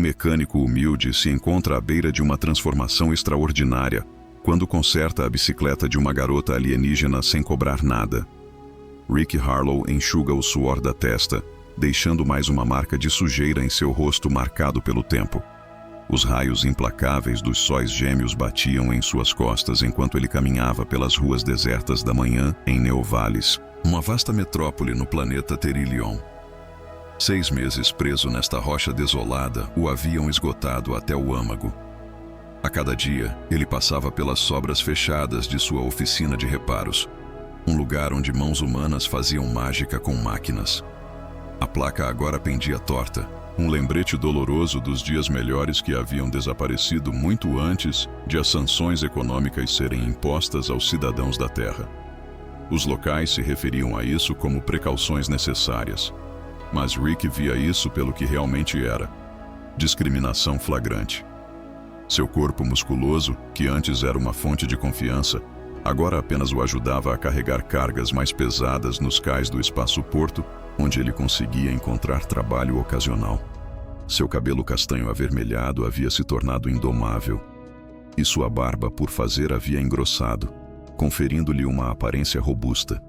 mecânico humilde se encontra à beira de uma transformação extraordinária quando conserta a bicicleta de uma garota alienígena sem cobrar nada. Rick Harlow enxuga o suor da testa, deixando mais uma marca de sujeira em seu rosto marcado pelo tempo. Os raios implacáveis dos sóis gêmeos batiam em suas costas enquanto ele caminhava pelas ruas desertas da manhã em Neovalis, uma vasta metrópole no planeta Terilion. 6 meses preso nesta rocha desolada o haviam esgotado até o âmago. A cada dia, ele passava pelas sobras fechadas de sua oficina de reparos, um lugar onde mãos humanas faziam mágica com máquinas. A placa agora pendia torta, um lembrete doloroso dos dias melhores que haviam desaparecido muito antes de as sanções econômicas serem impostas aos cidadãos da Terra. Os locais se referiam a isso como precauções necessárias, mas Rick via isso pelo que realmente era: discriminação flagrante. Seu corpo musculoso, que antes era uma fonte de confiança, agora apenas o ajudava a carregar cargas mais pesadas nos cais do espaço-porto, onde ele conseguia encontrar trabalho ocasional. Seu cabelo castanho avermelhado havia se tornado indomável, e sua barba por fazer havia engrossado, conferindo-lhe uma aparência robusta.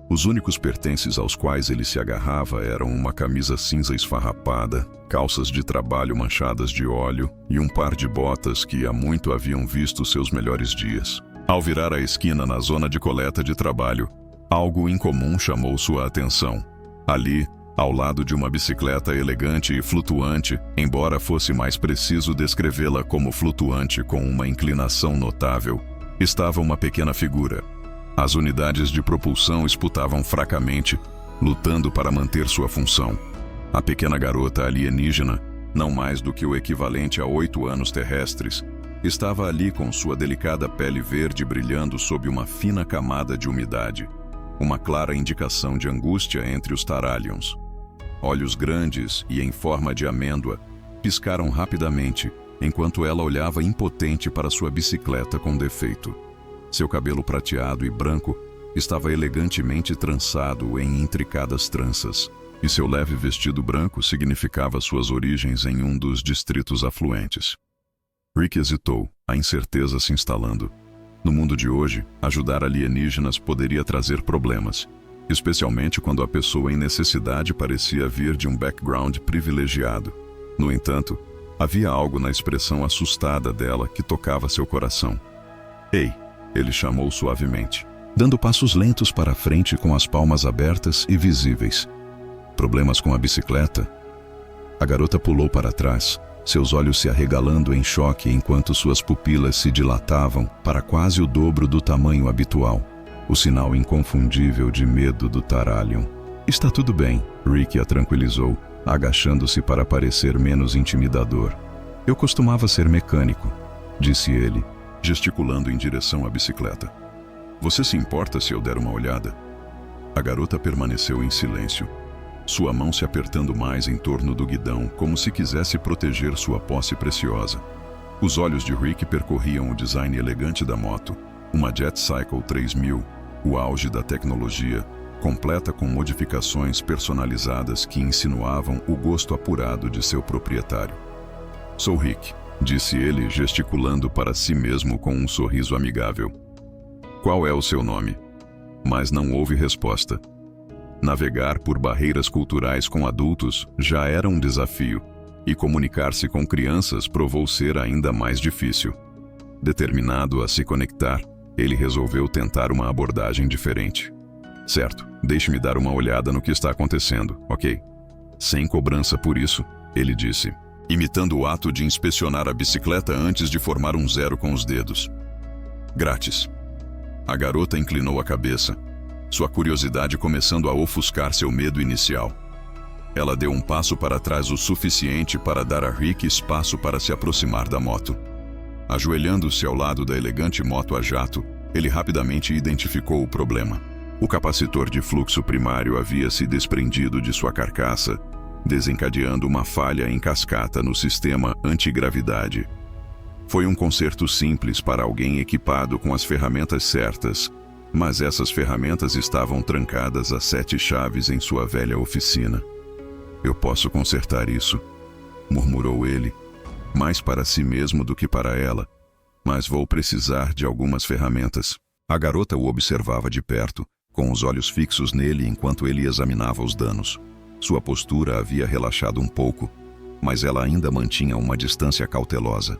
Os únicos pertences aos quais ele se agarrava eram uma camisa cinza esfarrapada, calças de trabalho manchadas de óleo e um par de botas que há muito haviam visto seus melhores dias. Ao virar a esquina na zona de coleta de trabalho, algo incomum chamou sua atenção. Ali, ao lado de uma bicicleta elegante e flutuante, embora fosse mais preciso descrevê-la como flutuante com uma inclinação notável, estava uma pequena figura. As unidades de propulsão esputavam fracamente, lutando para manter sua função. A pequena garota alienígena, não mais do que o equivalente a 8 anos terrestres, estava ali com sua delicada pele verde brilhando sob uma fina camada de umidade, uma clara indicação de angústia entre os Taralions. Olhos grandes e em forma de amêndoa piscaram rapidamente, enquanto ela olhava impotente para sua bicicleta com defeito. Seu cabelo prateado e branco estava elegantemente trançado em intricadas tranças, e seu leve vestido branco significava suas origens em um dos distritos afluentes. Rick hesitou, a incerteza se instalando. No mundo de hoje, ajudar alienígenas poderia trazer problemas, especialmente quando a pessoa em necessidade parecia vir de um background privilegiado. No entanto, havia algo na expressão assustada dela que tocava seu coração. "Ei!", ele chamou suavemente, dando passos lentos para a frente com as palmas abertas e visíveis. "Problemas com a bicicleta?" A garota pulou para trás, seus olhos se arregalando em choque enquanto suas pupilas se dilatavam para quase o dobro do tamanho habitual, o sinal inconfundível de medo do Taralion. "Está tudo bem", Rick a tranquilizou, agachando-se para parecer menos intimidador. "Eu costumava ser mecânico", disse ele, gesticulando em direção à bicicleta. "Você se importa se eu der uma olhada?" A garota permaneceu em silêncio, sua mão se apertando mais em torno do guidão, como se quisesse proteger sua posse preciosa. Os olhos de Rick percorriam o design elegante da moto, uma Jet Cycle 3000, o auge da tecnologia, completa com modificações personalizadas que insinuavam o gosto apurado de seu proprietário. "Sou Rick", disse ele, gesticulando para si mesmo com um sorriso amigável. "Qual é o seu nome?" Mas não houve resposta. Navegar por barreiras culturais com adultos já era um desafio, e comunicar-se com crianças provou ser ainda mais difícil. Determinado a se conectar, ele resolveu tentar uma abordagem diferente. "Certo, deixe-me dar uma olhada no que está acontecendo, ok?" "Sem cobrança por isso", ele disse, imitando o ato de inspecionar a bicicleta antes de formar um zero com os dedos. "Grátis." A garota inclinou a cabeça, sua curiosidade começando a ofuscar seu medo inicial. Ela deu um passo para trás o suficiente para dar a Rick espaço para se aproximar da moto. Ajoelhando-se ao lado da elegante moto a jato, ele rapidamente identificou o problema. O capacitor de fluxo primário havia se desprendido de sua carcaça, desencadeando uma falha em cascata no sistema antigravidade. Foi um conserto simples para alguém equipado com as ferramentas certas, mas essas ferramentas estavam trancadas a 7 chaves em sua velha oficina. "Eu posso consertar isso", murmurou ele, mais para si mesmo do que para ela. Mas vou precisar de algumas ferramentas. A garota o observava de perto, com os olhos fixos nele enquanto ele examinava os danos. Sua postura havia relaxado um pouco, mas ela ainda mantinha uma distância cautelosa.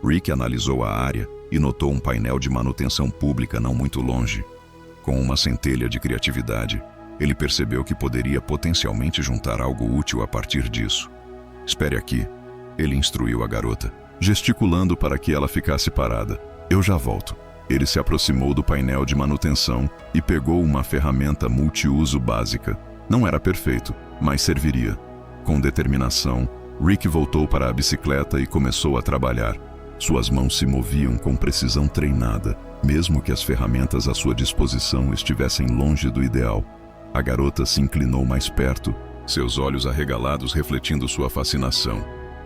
Rick analisou a área e notou um painel de manutenção pública não muito longe. Com uma centelha de criatividade, ele percebeu que poderia potencialmente juntar algo útil a partir disso. Espere aqui, ele instruiu a garota, gesticulando para que ela ficasse parada. Eu já volto. Ele se aproximou do painel de manutenção e pegou uma ferramenta multiuso básica. Não era perfeito, mas serviria. Com determinação, Rick voltou para a bicicleta e começou a trabalhar. Suas mãos se moviam com precisão treinada, mesmo que as ferramentas à sua disposição estivessem longe do ideal. A garota se inclinou mais perto, seus olhos arregalados refletindo sua fascinação.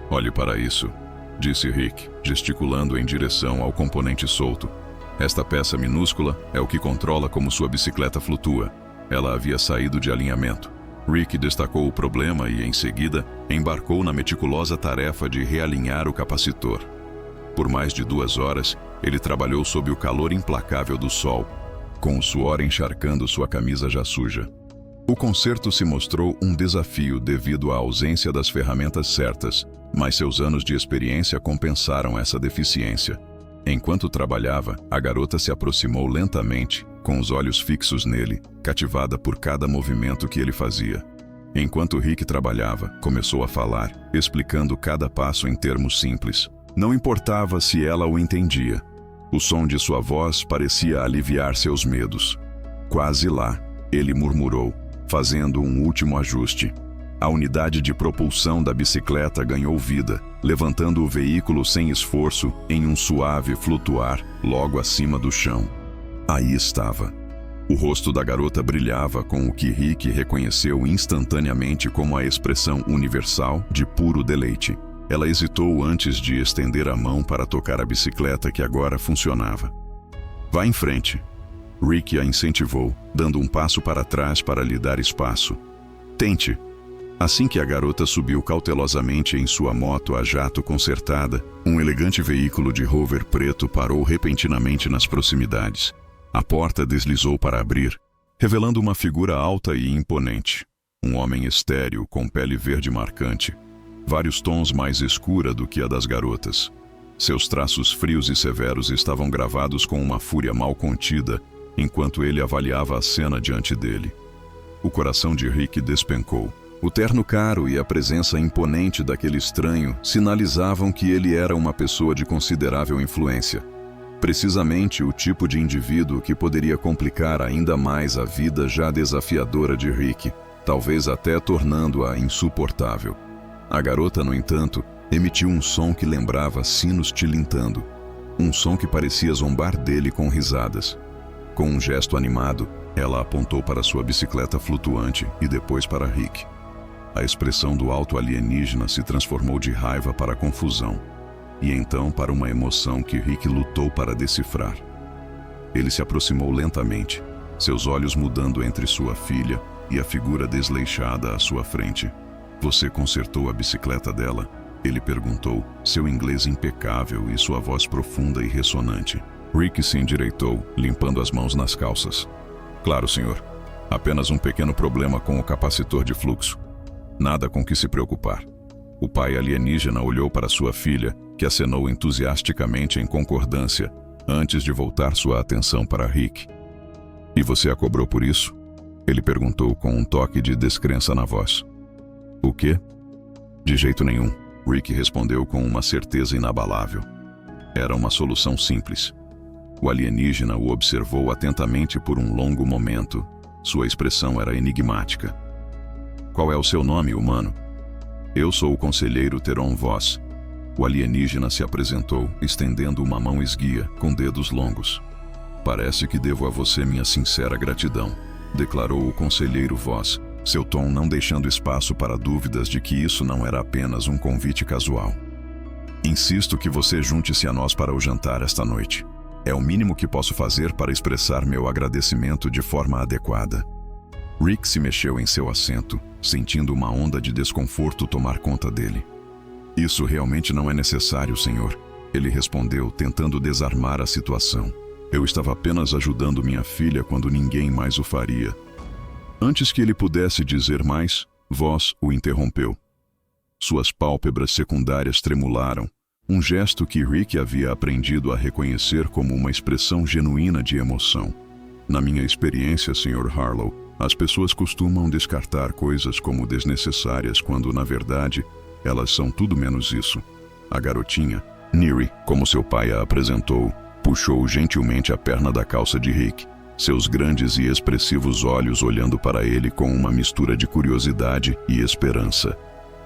Olhe para isso, disse Rick, gesticulando em direção ao componente solto. Esta peça minúscula é o que controla como sua bicicleta flutua. Ela havia saído de alinhamento. Rick destacou o problema e, em seguida, embarcou na meticulosa tarefa de realinhar o capacitor. Por mais de 2 horas, ele trabalhou sob o calor implacável do sol, com o suor encharcando sua camisa já suja. O conserto se mostrou um desafio devido à ausência das ferramentas certas, mas seus anos de experiência compensaram essa deficiência. Enquanto trabalhava, a garota se aproximou lentamente, com os olhos fixos nele, cativada por cada movimento que ele fazia. Enquanto Rick trabalhava, começou a falar, explicando cada passo em termos simples. Não importava se ela o entendia. O som de sua voz parecia aliviar seus medos. Quase lá, ele murmurou, fazendo um último ajuste. A unidade de propulsão da bicicleta ganhou vida, levantando o veículo sem esforço em um suave flutuar logo acima do chão. Aí estava. O rosto da garota brilhava com o que Rick reconheceu instantaneamente como a expressão universal de puro deleite. Ela hesitou antes de estender a mão para tocar a bicicleta que agora funcionava. Vá em frente. Rick a incentivou, dando um passo para trás para lhe dar espaço. Tente. Assim que a garota subiu cautelosamente em sua moto a jato consertada, um elegante veículo de rover preto parou repentinamente nas proximidades. A porta deslizou para abrir, revelando uma figura alta e imponente. Um homem estéril com pele verde marcante, vários tons mais escura do que a das garotas. Seus traços frios e severos estavam gravados com uma fúria mal contida, enquanto ele avaliava a cena diante dele. O coração de Rick despencou. O terno caro e a presença imponente daquele estranho sinalizavam que ele era uma pessoa de considerável influência. Precisamente o tipo de indivíduo que poderia complicar ainda mais a vida já desafiadora de Rick, talvez até tornando-a insuportável. A garota, no entanto, emitiu um som que lembrava sinos tilintando. Um som que parecia zombar dele com risadas. Com um gesto animado, ela apontou para sua bicicleta flutuante e depois para Rick. A expressão do alto alienígena se transformou de raiva para confusão, e então para uma emoção que Rick lutou para decifrar. Ele se aproximou lentamente, seus olhos mudando entre sua filha e a figura desleixada à sua frente. Você consertou a bicicleta dela? Ele perguntou, seu inglês impecável e sua voz profunda e ressonante. Rick se endireitou, limpando as mãos nas calças. Claro, senhor. Apenas um pequeno problema com o capacitor de fluxo. Nada com que se preocupar. O pai alienígena olhou para sua filha, que acenou entusiasticamente em concordância, antes de voltar sua atenção para Rick. E você a cobrou por isso? Ele perguntou com um toque de descrença na voz. O quê? De jeito nenhum, Rick respondeu com uma certeza inabalável. Era uma solução simples. O alienígena o observou atentamente por um longo momento. Sua expressão era enigmática. Qual é o seu nome, humano? Eu sou o conselheiro Teron Voss. O alienígena se apresentou, estendendo uma mão esguia, com dedos longos. Parece que devo a você minha sincera gratidão, declarou o conselheiro Voss, seu tom não deixando espaço para dúvidas de que isso não era apenas um convite casual. Insisto que você junte-se a nós para o jantar esta noite. É o mínimo que posso fazer para expressar meu agradecimento de forma adequada. Rick se mexeu em seu assento, sentindo uma onda de desconforto tomar conta dele. Isso realmente não é necessário, senhor. Ele respondeu, tentando desarmar a situação. Eu estava apenas ajudando minha filha quando ninguém mais o faria. Antes que ele pudesse dizer mais, Voss o interrompeu. Suas pálpebras secundárias tremularam, um gesto que Rick havia aprendido a reconhecer como uma expressão genuína de emoção. Na minha experiência, Sr. Harlow, as pessoas costumam descartar coisas como desnecessárias quando, na verdade, elas são tudo menos isso. A garotinha, Neri, como seu pai a apresentou, puxou gentilmente a perna da calça de Rick, seus grandes e expressivos olhos olhando para ele com uma mistura de curiosidade e esperança.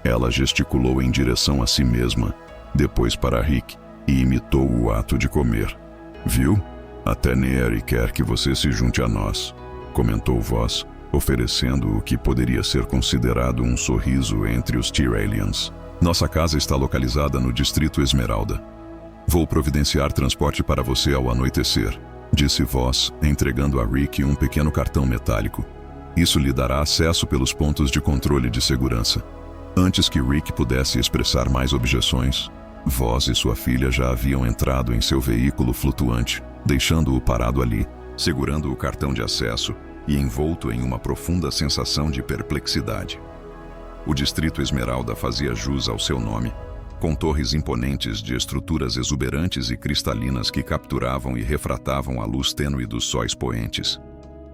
Ela gesticulou em direção a si mesma, depois para Rick, e imitou o ato de comer. Viu? Até Neri quer que você se junte a nós, comentou Voss, oferecendo o que poderia ser considerado um sorriso entre os Tyrellians. Nossa casa está localizada no Distrito Esmeralda. Vou providenciar transporte para você ao anoitecer, disse Voss, entregando a Rick um pequeno cartão metálico. Isso lhe dará acesso pelos pontos de controle de segurança. Antes que Rick pudesse expressar mais objeções, Voss e sua filha já haviam entrado em seu veículo flutuante, deixando-o parado ali, segurando o cartão de acesso e envolto em uma profunda sensação de perplexidade. O Distrito Esmeralda fazia jus ao seu nome, com torres imponentes de estruturas exuberantes e cristalinas que capturavam e refratavam a luz tênue dos sóis poentes.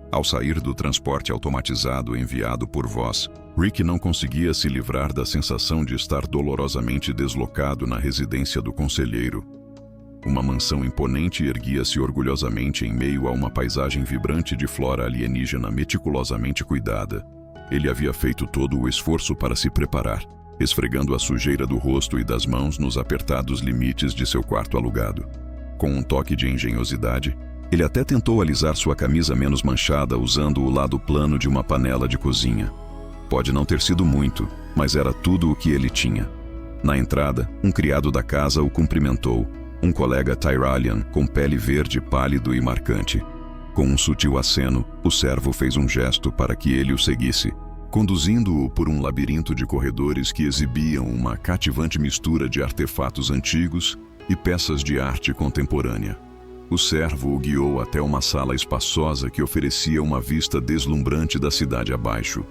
Ao sair do transporte automatizado enviado por Voss, Rick não conseguia se livrar da sensação de estar dolorosamente deslocado na residência do conselheiro. Uma mansão imponente erguia-se orgulhosamente em meio a uma paisagem vibrante de flora alienígena meticulosamente cuidada. Ele havia feito todo o esforço para se preparar, esfregando a sujeira do rosto e das mãos nos apertados limites de seu quarto alugado. Com um toque de engenhosidade, ele até tentou alisar sua camisa menos manchada usando o lado plano de uma panela de cozinha. Pode não ter sido muito, mas era tudo o que ele tinha. Na entrada, um criado da casa o cumprimentou, um colega Tyrellian com pele verde pálido e marcante. Com um sutil aceno, o servo fez um gesto para que ele o seguisse, conduzindo-o por um labirinto de corredores que exibiam uma cativante mistura de artefatos antigos e peças de arte contemporânea. O servo o guiou até uma sala espaçosa que oferecia uma vista deslumbrante da cidade abaixo,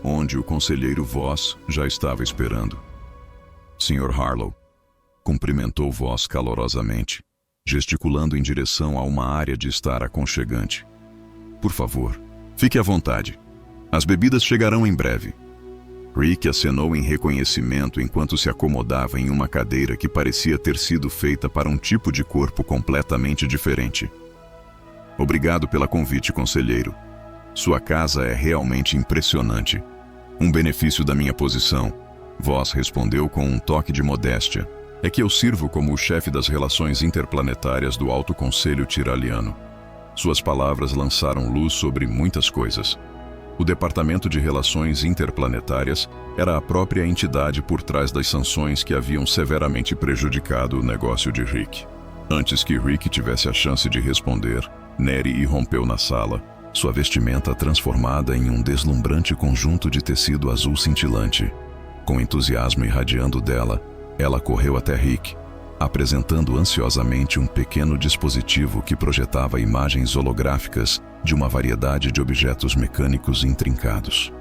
onde o conselheiro Voss já estava esperando. Sr. Harlow, cumprimentou Voss calorosamente, gesticulando em direção a uma área de estar aconchegante. Por favor, fique à vontade. As bebidas chegarão em breve. Rick acenou em reconhecimento enquanto se acomodava em uma cadeira que parecia ter sido feita para um tipo de corpo completamente diferente. Obrigado pela convite, conselheiro. Sua casa é realmente impressionante. Um benefício da minha posição, Voss respondeu com um toque de modéstia, é que eu sirvo como o chefe das relações interplanetárias do Alto Conselho Tyrelliano. Suas palavras lançaram luz sobre muitas coisas. O Departamento de Relações Interplanetárias era a própria entidade por trás das sanções que haviam severamente prejudicado o negócio de Rick. Antes que Rick tivesse a chance de responder, Neri irrompeu na sala, sua vestimenta transformada em um deslumbrante conjunto de tecido azul cintilante. Com entusiasmo irradiando dela, ela correu até Rick, apresentando ansiosamente um pequeno dispositivo que projetava imagens holográficas de uma variedade de objetos mecânicos intrincados.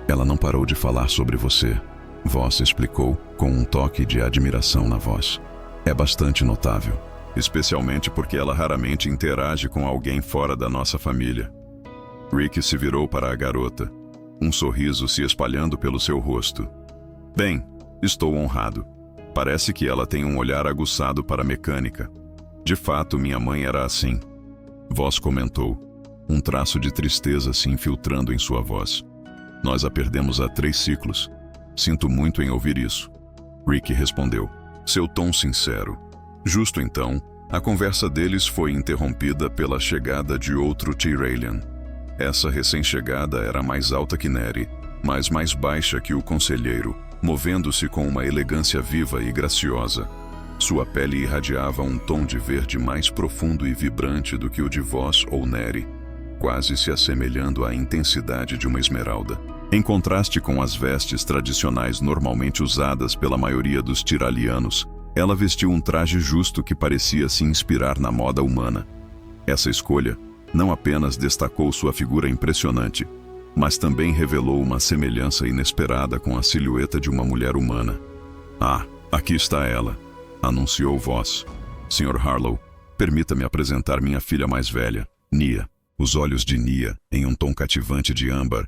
Ela não parou de falar sobre você, Voss explicou com um toque de admiração na voz. É bastante notável, especialmente porque ela raramente interage com alguém fora da nossa família. Rick se virou para a garota, um sorriso se espalhando pelo seu rosto. Bem, estou honrado. Parece que ela tem um olhar aguçado para a mecânica. De fato, minha mãe era assim. Voss comentou, um traço de tristeza se infiltrando em sua voz. Nós a perdemos há 3 ciclos. Sinto muito em ouvir isso. Rick respondeu, seu tom sincero. Justo então, a conversa deles foi interrompida pela chegada de outro Tyrellian. Essa recém-chegada era mais alta que Neri, mas mais baixa que o conselheiro, movendo-se com uma elegância viva e graciosa. Sua pele irradiava um tom de verde mais profundo e vibrante do que o de Voss ou Neri, quase se assemelhando à intensidade de uma esmeralda. Em contraste com as vestes tradicionais normalmente usadas pela maioria dos tiralianos, ela vestiu um traje justo que parecia se inspirar na moda humana. Essa escolha não apenas destacou sua figura impressionante, mas também revelou uma semelhança inesperada com a silhueta de uma mulher humana. "Ah, aqui está ela", anunciou Voss. "Sr. Harlow, permita-me apresentar minha filha mais velha, Nia." Os olhos de Nia, em um tom cativante de âmbar,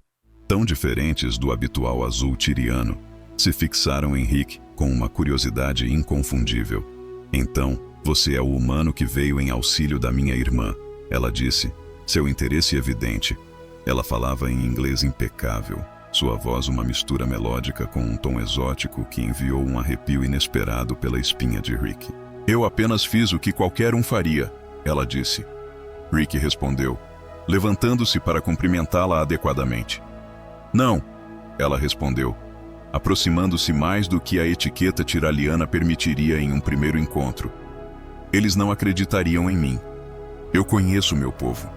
tão diferentes do habitual azul tiriano, se fixaram em Rick com uma curiosidade inconfundível. "Então, você é o humano que veio em auxílio da minha irmã", ela disse, seu interesse evidente. Ela falava em inglês impecável, sua voz uma mistura melódica com um tom exótico que enviou um arrepio inesperado pela espinha de Rick. "Eu apenas fiz o que qualquer um faria", ela disse. Rick respondeu, levantando-se para cumprimentá-la adequadamente. "Não", ela respondeu, aproximando-se mais do que a etiqueta tiraliana permitiria em um primeiro encontro. "Eles não acreditariam em mim. Eu conheço meu povo."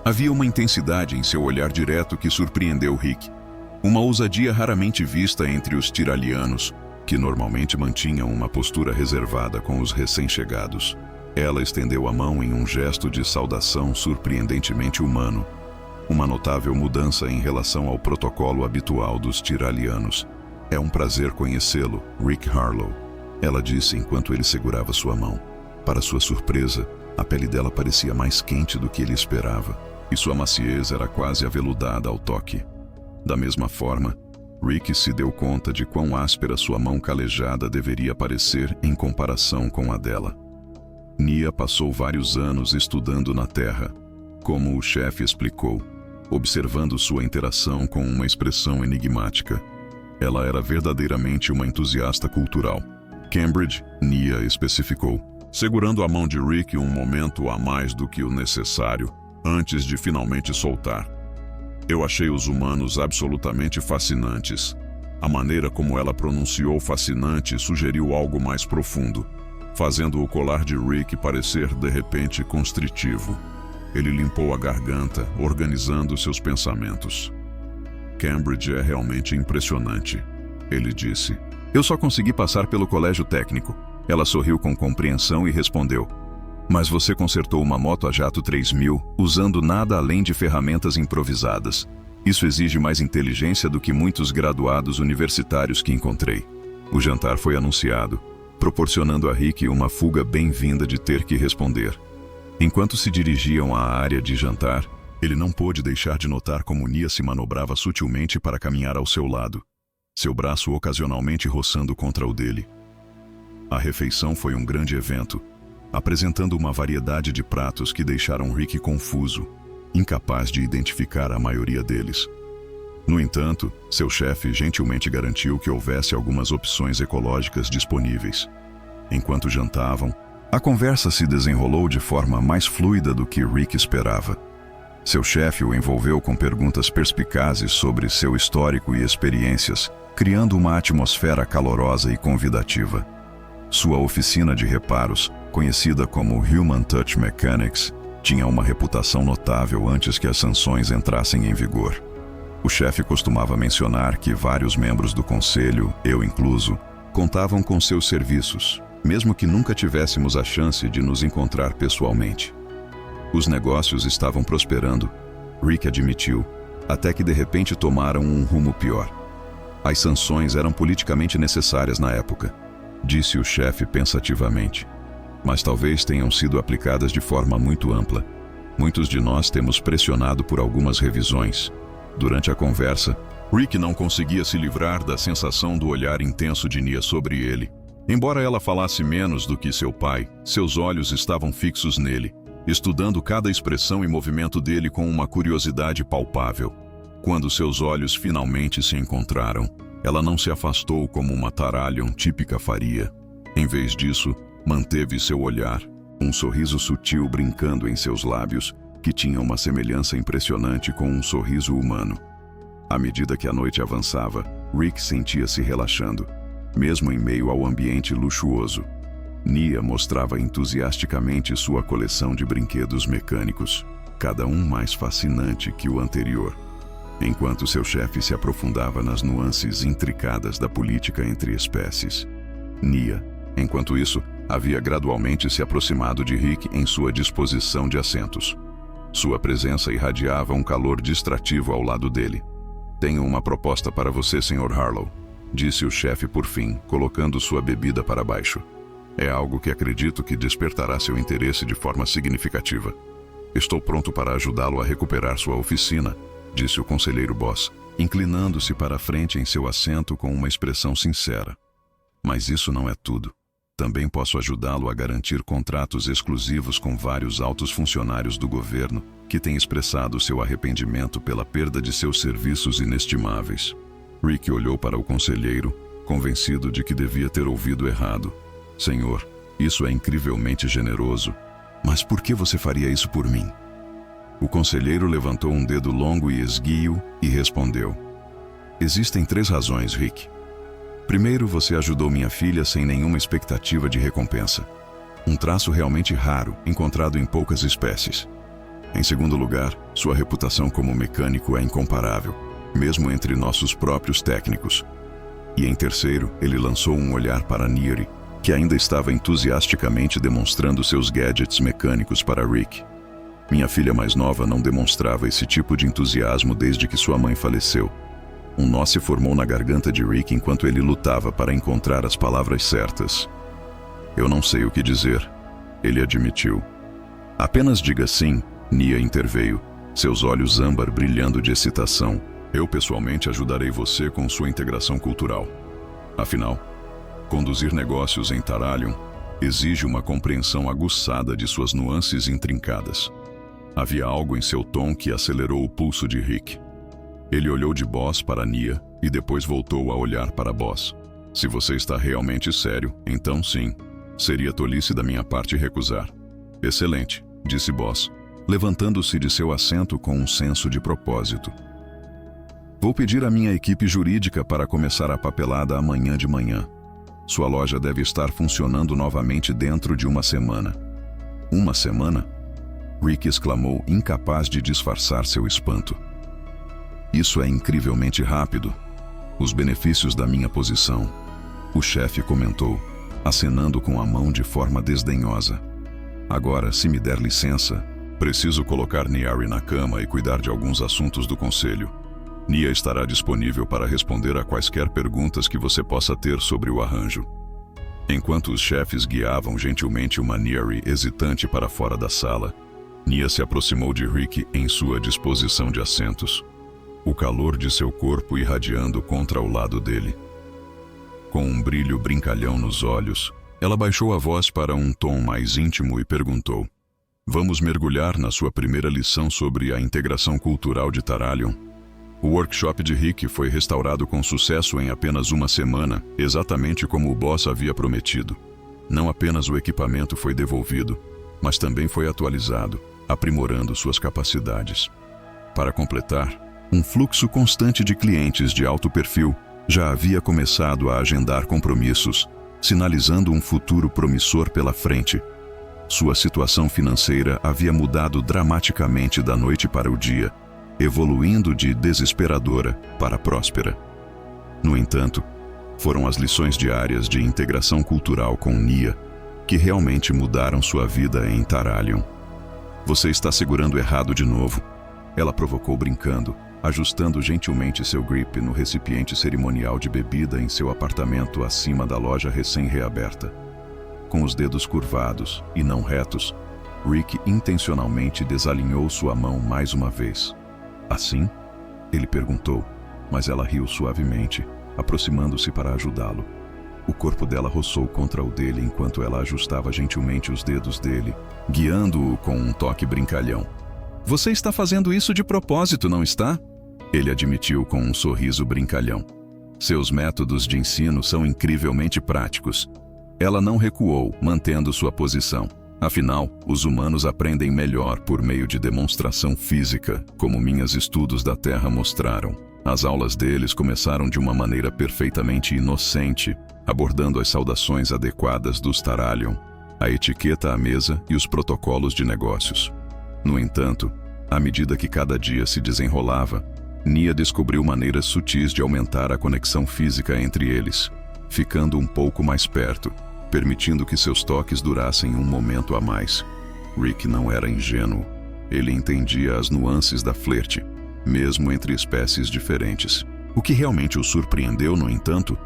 Havia uma intensidade em seu olhar direto que surpreendeu Rick. Uma ousadia raramente vista entre os tiralianos, que normalmente mantinham uma postura reservada com os recém-chegados. Ela estendeu a mão em um gesto de saudação surpreendentemente humano. Uma notável mudança em relação ao protocolo habitual dos tiralianos. "É um prazer conhecê-lo, Rick Harlow", ela disse enquanto ele segurava sua mão. Para sua surpresa, a pele dela parecia mais quente do que ele esperava, e sua maciez era quase aveludada ao toque. Da mesma forma, Rick se deu conta de quão áspera sua mão calejada deveria parecer em comparação com a dela. Nia passou vários anos estudando na Terra, como o chefe explicou, observando sua interação com uma expressão enigmática. Ela era verdadeiramente uma entusiasta cultural. "Cambridge", Nia especificou, segurando a mão de Rick um momento a mais do que o necessário, antes de finalmente soltar. "Eu achei os humanos absolutamente fascinantes." A maneira como ela pronunciou fascinante sugeriu algo mais profundo, fazendo o colar de Rick parecer de repente constritivo. Ele limpou a garganta, organizando seus pensamentos. "Cambridge é realmente impressionante", ele disse. "Eu só consegui passar pelo colégio técnico." Ela sorriu com compreensão e respondeu, "Mas você consertou uma moto a jato 3000 usando nada além de ferramentas improvisadas. Isso exige mais inteligência do que muitos graduados universitários que encontrei." O jantar foi anunciado, proporcionando a Rick uma fuga bem-vinda de ter que responder. Enquanto se dirigiam à área de jantar, ele não pôde deixar de notar como Nia se manobrava sutilmente para caminhar ao seu lado, seu braço ocasionalmente roçando contra o dele. A refeição foi um grande evento, apresentando uma variedade de pratos que deixaram Rick confuso, incapaz de identificar a maioria deles. No entanto, seu chefe gentilmente garantiu que houvesse algumas opções ecológicas disponíveis. Enquanto jantavam, a conversa se desenrolou de forma mais fluida do que Rick esperava. Seu chefe o envolveu com perguntas perspicazes sobre seu histórico e experiências, criando uma atmosfera calorosa e convidativa. Sua oficina de reparos, conhecida como Human Touch Mechanics, tinha uma reputação notável antes que as sanções entrassem em vigor. O chefe costumava mencionar que vários membros do conselho, eu incluso, contavam com seus serviços, mesmo que nunca tivéssemos a chance de nos encontrar pessoalmente. Os negócios estavam prosperando, Rick admitiu, até que de repente tomaram um rumo pior. As sanções eram politicamente necessárias na época, disse o chefe pensativamente, mas talvez tenham sido aplicadas de forma muito ampla. Muitos de nós temos pressionado por algumas revisões. Durante a conversa, Rick não conseguia se livrar da sensação do olhar intenso de Nia sobre ele. Embora ela falasse menos do que seu pai, seus olhos estavam fixos nele, estudando cada expressão e movimento dele com uma curiosidade palpável. Quando seus olhos finalmente se encontraram, ela não se afastou como uma Taralyon típica faria. Em vez disso, manteve seu olhar, um sorriso sutil brincando em seus lábios, que tinha uma semelhança impressionante com um sorriso humano. À medida que a noite avançava, Rick sentia-se relaxando, mesmo em meio ao ambiente luxuoso. Nia mostrava entusiasticamente sua coleção de brinquedos mecânicos, cada um mais fascinante que o anterior. enquanto seu chefe se aprofundava nas nuances intricadas da política entre espécies. Nia, enquanto isso, havia gradualmente se aproximado de Rick em sua disposição de assentos. Sua presença irradiava um calor distrativo ao lado dele. "Tenho uma proposta para você, Sr. Harlow", disse o chefe por fim, colocando sua bebida para baixo. "É algo que acredito que despertará seu interesse de forma significativa. Estou pronto para ajudá-lo a recuperar sua oficina", disse o conselheiro Boss, inclinando-se para a frente em seu assento com uma expressão sincera. "Mas isso não é tudo. Também posso ajudá-lo a garantir contratos exclusivos com vários altos funcionários do governo que têm expressado seu arrependimento pela perda de seus serviços inestimáveis." Rick olhou para o conselheiro, convencido de que devia ter ouvido errado. "Senhor, isso é incrivelmente generoso. Mas por que você faria isso por mim?" O conselheiro levantou um dedo longo e esguio e respondeu: "Existem 3 razões, Rick. Primeiro, você ajudou minha filha sem nenhuma expectativa de recompensa. Um traço realmente raro, encontrado em poucas espécies. Em segundo lugar, sua reputação como mecânico é incomparável, mesmo entre nossos próprios técnicos. E em terceiro, ele lançou um olhar para Neri, que ainda estava entusiasticamente demonstrando seus gadgets mecânicos para Rick. Minha filha mais nova não demonstrava esse tipo de entusiasmo desde que sua mãe faleceu. Um nó se formou na garganta de Rick enquanto ele lutava para encontrar as palavras certas. "Eu não sei o que dizer", ele admitiu. "Apenas diga sim", Nia interveio, seus olhos âmbar brilhando de excitação. "Eu pessoalmente ajudarei você com sua integração cultural. Afinal, conduzir negócios em Taralion exige uma compreensão aguçada de suas nuances intrincadas." Havia algo em seu tom que acelerou o pulso de Rick. Ele olhou de Boss para Nia e depois voltou a olhar para Boss. "Se você está realmente sério, então sim. Seria tolice da minha parte recusar." "Excelente", disse Boss, levantando-se de seu assento com um senso de propósito. "Vou pedir à minha equipe jurídica para começar a papelada amanhã de manhã. Sua loja deve estar funcionando novamente dentro de uma semana." "Uma semana?" Rick exclamou, incapaz de disfarçar seu espanto. "Isso é incrivelmente rápido. Os benefícios da minha posição", o chefe comentou, acenando com a mão de forma desdenhosa. "Agora, se me der licença, preciso colocar Neri na cama e cuidar de alguns assuntos do conselho. Nia estará disponível para responder a quaisquer perguntas que você possa ter sobre o arranjo." Enquanto os chefes guiavam gentilmente uma Neri hesitante para fora da sala, Nia se aproximou de Rick em sua disposição de assentos, o calor de seu corpo irradiando contra o lado dele. Com um brilho brincalhão nos olhos, ela baixou a voz para um tom mais íntimo e perguntou: "Vamos mergulhar na sua primeira lição sobre a integração cultural de Taralion?" O workshop de Rick foi restaurado com sucesso em apenas uma semana, exatamente como o boss havia prometido. Não apenas o equipamento foi devolvido, mas também foi atualizado, aprimorando suas capacidades. Para completar, um fluxo constante de clientes de alto perfil já havia começado a agendar compromissos, sinalizando um futuro promissor pela frente. Sua situação financeira havia mudado dramaticamente da noite para o dia, evoluindo de desesperadora para próspera. No entanto, foram as lições diárias de integração cultural com Nia que realmente mudaram sua vida em Taralion. "Você está segurando errado de novo", ela provocou brincando, ajustando gentilmente seu grip no recipiente cerimonial de bebida em seu apartamento acima da loja recém-reaberta. Com os dedos curvados e não retos, Rick intencionalmente desalinhou sua mão mais uma vez. "Assim?" ele perguntou, mas ela riu suavemente, aproximando-se para ajudá-lo. O corpo dela roçou contra o dele enquanto ela ajustava gentilmente os dedos dele, guiando-o com um toque brincalhão. "Você está fazendo isso de propósito, não está?" ele admitiu com um sorriso brincalhão. "Seus métodos de ensino são incrivelmente práticos." Ela não recuou, mantendo sua posição. "Afinal, os humanos aprendem melhor por meio de demonstração física, como minhas estudos da Terra mostraram. As aulas deles começaram de uma maneira perfeitamente inocente, abordando as saudações adequadas dos Taralion, a etiqueta à mesa e os protocolos de negócios. No entanto, à medida que cada dia se desenrolava, Nia descobriu maneiras sutis de aumentar a conexão física entre eles, ficando um pouco mais perto, permitindo que seus toques durassem um momento a mais. Rick não era ingênuo. Ele entendia as nuances da flerte, mesmo entre espécies diferentes. O que realmente o surpreendeu, no entanto,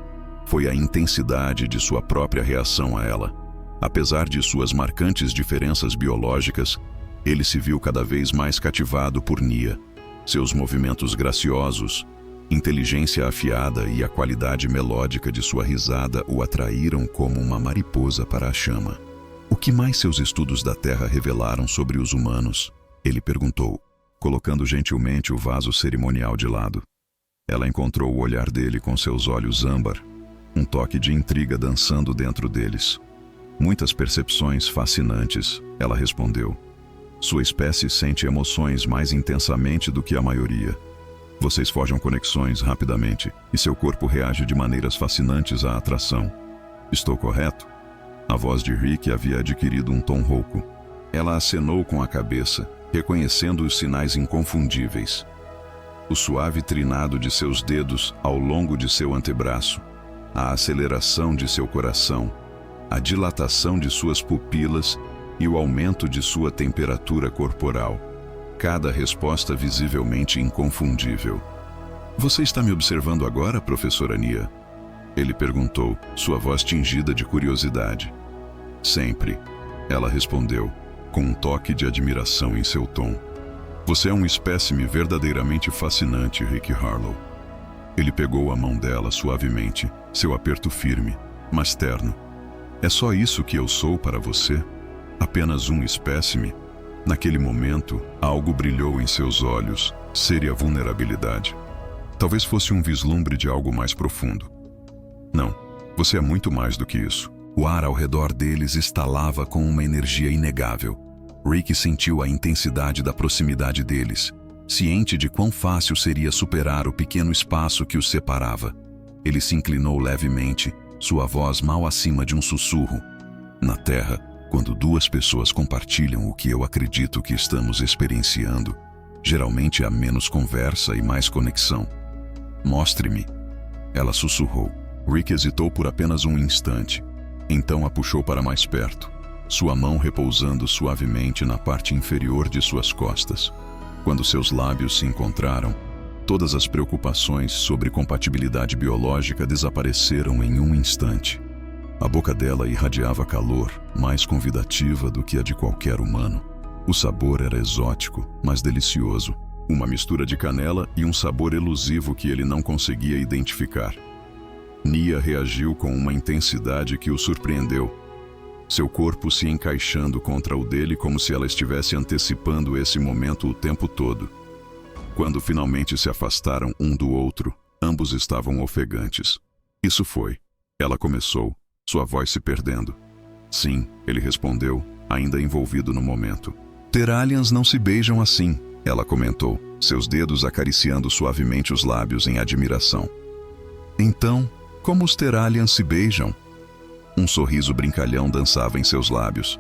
foi a intensidade de sua própria reação a ela. Apesar de suas marcantes diferenças biológicas, ele se viu cada vez mais cativado por Nia. Seus movimentos graciosos, inteligência afiada e a qualidade melódica de sua risada o atraíram como uma mariposa para a chama. O que mais seus estudos da Terra revelaram sobre os humanos? Ele perguntou, colocando gentilmente o vaso cerimonial de lado. Ela encontrou o olhar dele com seus olhos âmbar, um toque de intriga dançando dentro deles. Muitas percepções fascinantes, ela respondeu. Sua espécie sente emoções mais intensamente do que a maioria. Vocês forjam conexões rapidamente e seu corpo reage de maneiras fascinantes à atração. Estou correto? A voz de Rick havia adquirido um tom rouco. Ela acenou com a cabeça, reconhecendo os sinais inconfundíveis. O suave trinado de seus dedos ao longo de seu antebraço, a aceleração de seu coração, a dilatação de suas pupilas e o aumento de sua temperatura corporal. Cada resposta visivelmente inconfundível. Você está me observando agora, professora Nia? Ele perguntou, sua voz tingida de curiosidade. Sempre, ela respondeu, com um toque de admiração em seu tom. Você é um espécime verdadeiramente fascinante, Rick Harlow. Ele pegou a mão dela suavemente, seu aperto firme, mas terno. É só isso que eu sou para você? Apenas um espécime? Naquele momento, algo brilhou em seus olhos, séria vulnerabilidade. Talvez fosse um vislumbre de algo mais profundo. Não, você é muito mais do que isso. O ar ao redor deles estalava com uma energia inegável. Rick sentiu a intensidade da proximidade deles, ciente de quão fácil seria superar o pequeno espaço que os separava. Ele se inclinou levemente, sua voz mal acima de um sussurro. Na Terra, quando duas pessoas compartilham o que eu acredito que estamos experienciando, geralmente há menos conversa e mais conexão. Mostre-me. Ela sussurrou. Rick hesitou por apenas um instante. Então a puxou para mais perto, sua mão repousando suavemente na parte inferior de suas costas. Quando seus lábios se encontraram, todas as preocupações sobre compatibilidade biológica desapareceram em um instante. A boca dela irradiava calor, mais convidativa do que a de qualquer humano. O sabor era exótico, mas delicioso. Uma mistura de canela e um sabor elusivo que ele não conseguia identificar. Nia reagiu com uma intensidade que o surpreendeu. Seu corpo se encaixando contra o dele como se ela estivesse antecipando esse momento o tempo todo. Quando finalmente se afastaram um do outro, ambos estavam ofegantes. Isso foi. Ela começou, sua voz se perdendo. Sim, ele respondeu, ainda envolvido no momento. Teralians não se beijam assim, ela comentou, seus dedos acariciando suavemente os lábios em admiração. Então, como os Teralians se beijam? Um sorriso brincalhão dançava em seus lábios.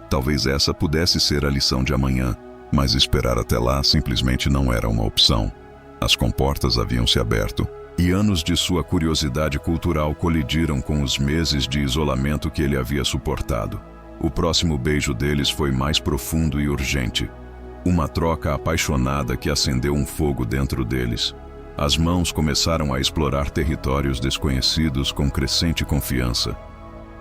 Talvez essa pudesse ser a lição de amanhã, mas esperar até lá simplesmente não era uma opção. As comportas haviam se aberto, e anos de sua curiosidade cultural colidiram com os meses de isolamento que ele havia suportado. O próximo beijo deles foi mais profundo e urgente. Uma troca apaixonada que acendeu um fogo dentro deles. As mãos começaram a explorar territórios desconhecidos com crescente confiança.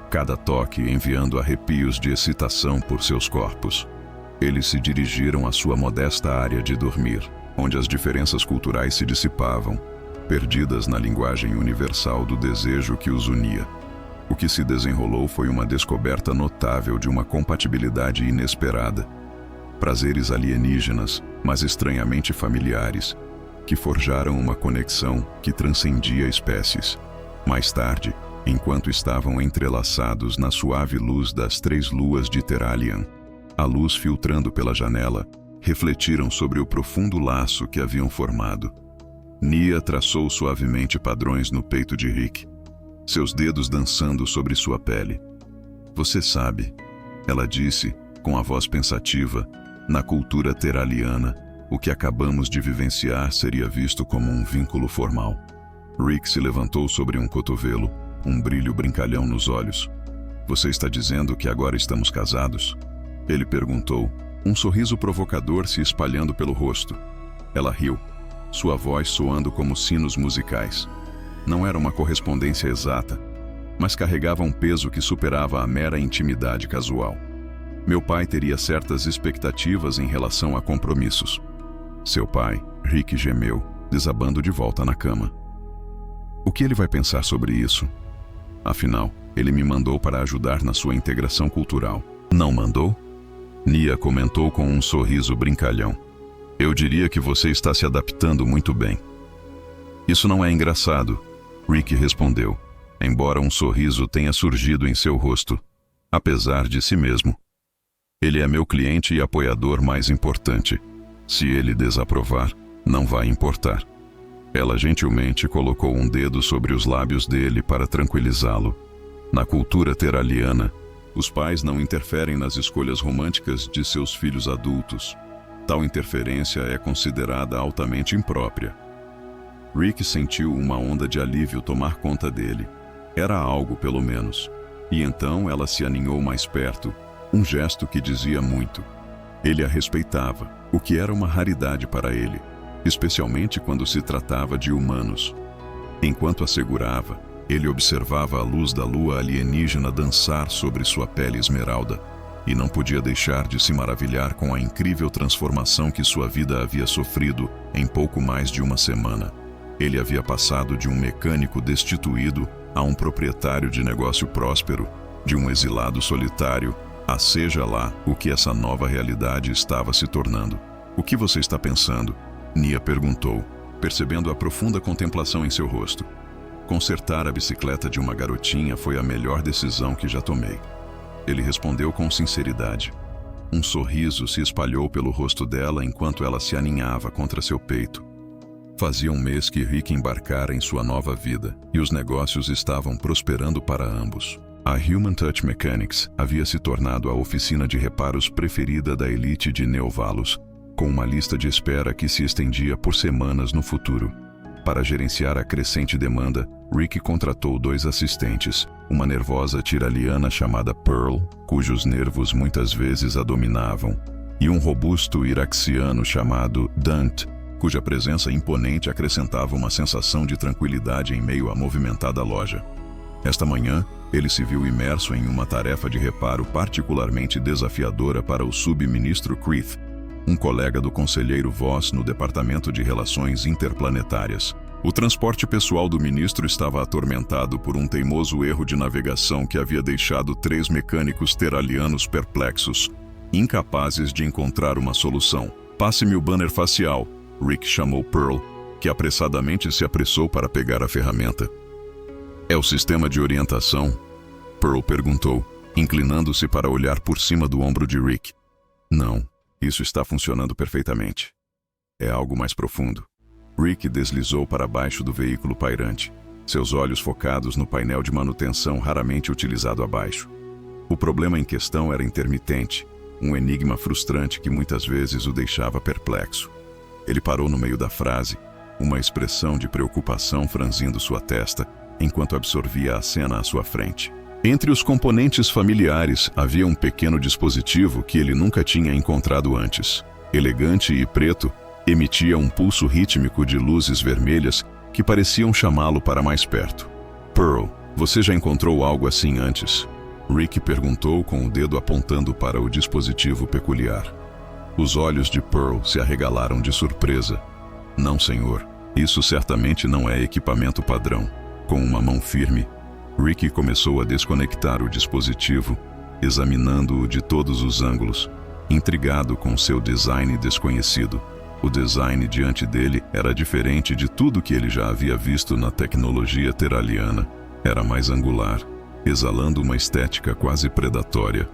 Cada toque enviando arrepios de excitação por seus corpos. Eles se dirigiram à sua modesta área de dormir, onde as diferenças culturais se dissipavam, perdidas na linguagem universal do desejo que os unia. O que se desenrolou foi uma descoberta notável de uma compatibilidade inesperada. Prazeres alienígenas, mas estranhamente familiares, que forjaram uma conexão que transcendia espécies. Mais tarde, enquanto estavam entrelaçados na suave luz das 3 luas de Teralian, a luz filtrando pela janela, refletiram sobre o profundo laço que haviam formado. Nia traçou suavemente padrões no peito de Rick, seus dedos dançando sobre sua pele. Você sabe, ela disse, com a voz pensativa, na cultura teraliana, o que acabamos de vivenciar seria visto como um vínculo formal. Rick se levantou sobre um cotovelo, um brilho brincalhão nos olhos. Você está dizendo que agora estamos casados? Ele perguntou, um sorriso provocador se espalhando pelo rosto. Ela riu, sua voz soando como sinos musicais. Não era uma correspondência exata, mas carregava um peso que superava a mera intimidade casual. Meu pai teria certas expectativas em relação a compromissos. Seu pai, Rick gemeu, desabando de volta na cama. O que ele vai pensar sobre isso? Afinal, ele me mandou para ajudar na sua integração cultural. Não mandou? Nia comentou com um sorriso brincalhão. Eu diria que você está se adaptando muito bem. Isso não é engraçado, Rick respondeu, embora um sorriso tenha surgido em seu rosto, apesar de si mesmo. Ele é meu cliente e apoiador mais importante. Se ele desaprovar, não vai importar. Ela gentilmente colocou um dedo sobre os lábios dele para tranquilizá-lo. Na cultura teraliana, os pais não interferem nas escolhas românticas de seus filhos adultos. Tal interferência é considerada altamente imprópria. Rick sentiu uma onda de alívio tomar conta dele. Era algo, pelo menos. E então ela se aninhou mais perto, um gesto que dizia muito. Ele a respeitava, o que era uma raridade para ele, especialmente quando se tratava de humanos. Enquanto a segurava, ele observava a luz da lua alienígena dançar sobre sua pele esmeralda, e não podia deixar de se maravilhar com a incrível transformação que sua vida havia sofrido em pouco mais de uma semana. Ele havia passado de um mecânico destituído a um proprietário de negócio próspero, de um exilado solitário, a seja lá o que essa nova realidade estava se tornando. O que você está pensando? Nia perguntou, percebendo a profunda contemplação em seu rosto. Consertar a bicicleta de uma garotinha foi a melhor decisão que já tomei. Ele respondeu com sinceridade. Um sorriso se espalhou pelo rosto dela enquanto ela se aninhava contra seu peito. Fazia um mês que Rick embarcara em sua nova vida, e os negócios estavam prosperando para ambos. A Human Touch Mechanics havia se tornado a oficina de reparos preferida da elite de Neovalos, com uma lista de espera que se estendia por semanas no futuro. Para gerenciar a crescente demanda, Rick contratou 2 assistentes, uma nervosa tiraliana chamada Pearl, cujos nervos muitas vezes a dominavam, e um robusto iraxiano chamado Dant, cuja presença imponente acrescentava uma sensação de tranquilidade em meio à movimentada loja. Esta manhã, ele se viu imerso em uma tarefa de reparo particularmente desafiadora para o subministro Creeth, um colega do conselheiro Voss no Departamento de Relações Interplanetárias. O transporte pessoal do ministro estava atormentado por um teimoso erro de navegação que havia deixado 3 mecânicos teralianos perplexos, incapazes de encontrar uma solução. Passe-me o banner facial, Rick chamou Pearl, que apressadamente se apressou para pegar a ferramenta. É o sistema de orientação? Pearl perguntou, inclinando-se para olhar por cima do ombro de Rick. Não, isso está funcionando perfeitamente. É algo mais profundo. Rick deslizou para baixo do veículo pairante, seus olhos focados no painel de manutenção raramente utilizado abaixo. O problema em questão era intermitente, um enigma frustrante que muitas vezes o deixava perplexo. Ele parou no meio da frase, uma expressão de preocupação franzindo sua testa, enquanto absorvia a cena à sua frente. Entre os componentes familiares havia um pequeno dispositivo que ele nunca tinha encontrado antes. Elegante e preto, emitia um pulso rítmico de luzes vermelhas que pareciam chamá-lo para mais perto. Pearl, você já encontrou algo assim antes? Rick perguntou com o dedo apontando para o dispositivo peculiar. Os olhos de Pearl se arregalaram de surpresa. Não, senhor. Isso certamente não é equipamento padrão. Com uma mão firme, Rick começou a desconectar o dispositivo, examinando-o de todos os ângulos, intrigado com seu design desconhecido. O design diante dele era diferente de tudo que ele já havia visto na tecnologia teraliana. Era mais angular, exalando uma estética quase predatória.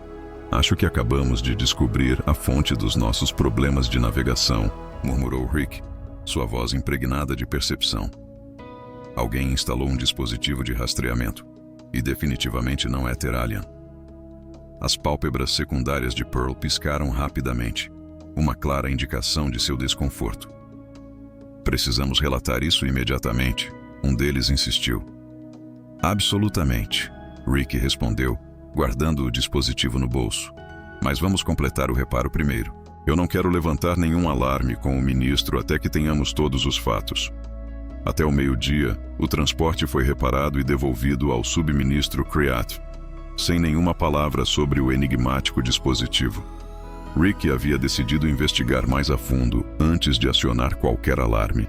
Acho que acabamos de descobrir a fonte dos nossos problemas de navegação, murmurou Rick, sua voz impregnada de percepção. Alguém instalou um dispositivo de rastreamento, e definitivamente não é Teralian. As pálpebras secundárias de Pearl piscaram rapidamente. uma clara indicação de seu desconforto. Precisamos relatar isso imediatamente, um deles insistiu. Absolutamente, Rick respondeu, guardando o dispositivo no bolso. Mas vamos completar o reparo primeiro. Eu não quero levantar nenhum alarme com o ministro até que tenhamos todos os fatos. Até o meio-dia, o transporte foi reparado e devolvido ao subministro Creat, sem nenhuma palavra sobre o enigmático dispositivo. Rick havia decidido investigar mais a fundo antes de acionar qualquer alarme.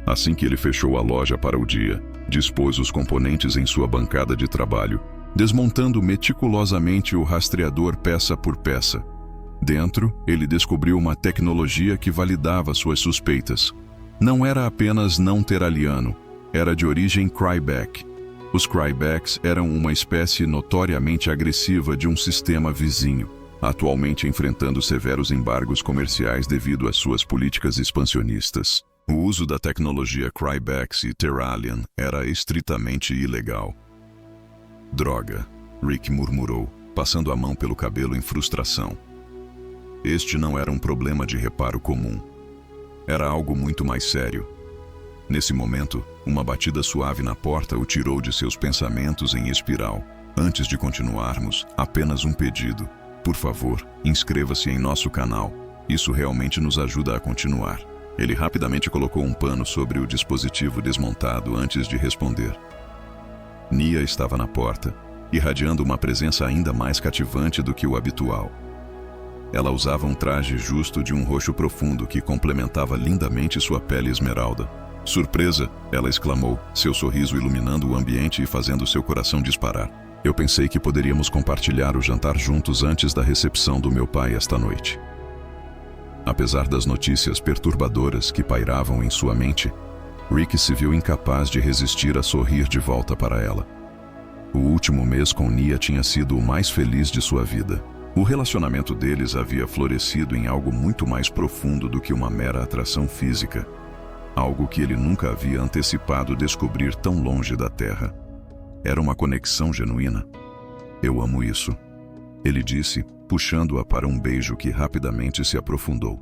Assim que ele fechou a loja para o dia, dispôs os componentes em sua bancada de trabalho, desmontando meticulosamente o rastreador peça por peça. Dentro, ele descobriu uma tecnologia que validava suas suspeitas. Não era apenas não teraliano, era de origem Kryback. Os Krybacks eram uma espécie notoriamente agressiva de um sistema vizinho, atualmente enfrentando severos embargos comerciais devido às suas políticas expansionistas. O uso da tecnologia Krybacks e Teralian era estritamente ilegal. Droga, Rick murmurou, passando a mão pelo cabelo em frustração. Este não era um problema de reparo comum. Era algo muito mais sério. Nesse momento, uma batida suave na porta o tirou de seus pensamentos em espiral. Antes de continuarmos, apenas um pedido. Por favor, inscreva-se em nosso canal. Isso realmente nos ajuda a continuar. Ele rapidamente colocou um pano sobre o dispositivo desmontado antes de responder. Nia estava na porta, irradiando uma presença ainda mais cativante do que o habitual. Ela usava um traje justo de um roxo profundo que complementava lindamente sua pele esmeralda. Surpresa, ela exclamou, seu sorriso iluminando o ambiente e fazendo seu coração disparar. Eu pensei que poderíamos compartilhar o jantar juntos antes da recepção do meu pai esta noite. Apesar das notícias perturbadoras que pairavam em sua mente, Rick se viu incapaz de resistir a sorrir de volta para ela. O último mês com Nia tinha sido o mais feliz de sua vida. O relacionamento deles havia florescido em algo muito mais profundo do que uma mera atração física. Algo que ele nunca havia antecipado descobrir tão longe da Terra. Era uma conexão genuína. Eu amo isso, ele disse, puxando-a para um beijo que rapidamente se aprofundou.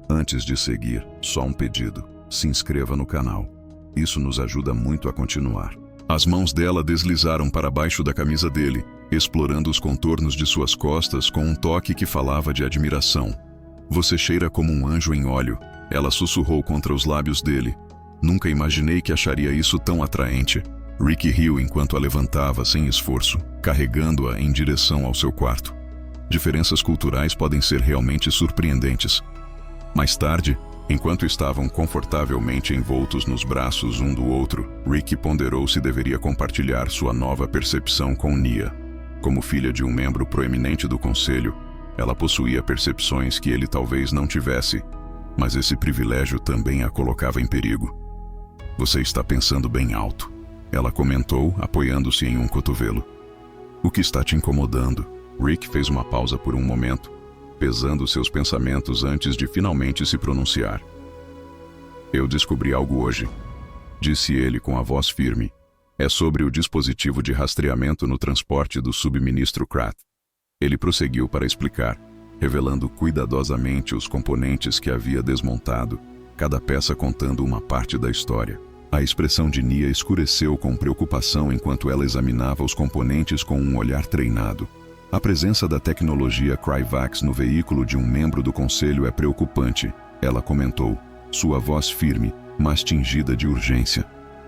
Antes de seguir, só um pedido. Se inscreva no canal. Isso nos ajuda muito a continuar. As mãos dela deslizaram para baixo da camisa dele, explorando os contornos de suas costas com um toque que falava de admiração. Você cheira como um anjo em óleo, ela sussurrou contra os lábios dele. Nunca imaginei que acharia isso tão atraente. Rick riu enquanto a levantava sem esforço, carregando-a em direção ao seu quarto. Diferenças culturais podem ser realmente surpreendentes. Mais tarde, enquanto estavam confortavelmente envoltos nos braços um do outro, Rick ponderou se deveria compartilhar sua nova percepção com Nia. Como filha de um membro proeminente do conselho, ela possuía percepções que ele talvez não tivesse, mas esse privilégio também a colocava em perigo. Você está pensando bem alto, ela comentou, apoiando-se em um cotovelo. O que está te incomodando? Rick fez uma pausa por um momento, pesando seus pensamentos antes de finalmente se pronunciar. Eu descobri algo hoje, disse ele com a voz firme. É sobre o dispositivo de rastreamento no transporte do subministro Creat. Ele prosseguiu para explicar, revelando cuidadosamente os componentes que havia desmontado, cada peça contando uma parte da história. A expressão de Nia escureceu com preocupação enquanto ela examinava os componentes com um olhar treinado. A presença da tecnologia Kryvax no veículo de um membro do conselho é preocupante, ela comentou, sua voz firme, mas tingida de urgência.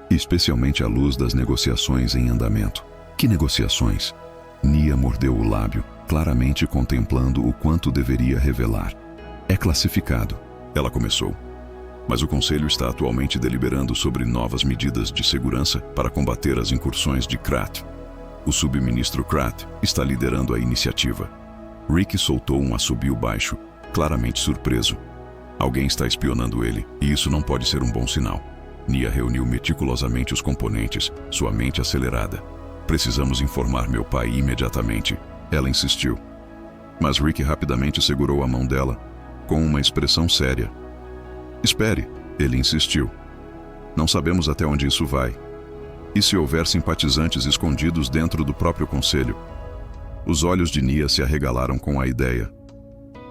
Especialmente à luz das negociações em andamento. Que negociações? Nia mordeu o lábio, claramente contemplando o quanto deveria revelar. É classificado, ela começou. Mas o Conselho está atualmente deliberando sobre novas medidas de segurança para combater as incursões de Creat. O subministro Creat está liderando a iniciativa. Rick soltou um assobio baixo, claramente surpreso. Alguém está espionando ele, e isso não pode ser um bom sinal. Nia reuniu meticulosamente os componentes, sua mente acelerada. Precisamos informar meu pai imediatamente, ela insistiu. Mas Rick rapidamente segurou a mão dela, com uma expressão séria. Espere, ele insistiu. Não sabemos até onde isso vai. E se houver simpatizantes escondidos dentro do próprio conselho? Os olhos de Nia se arregalaram com a ideia.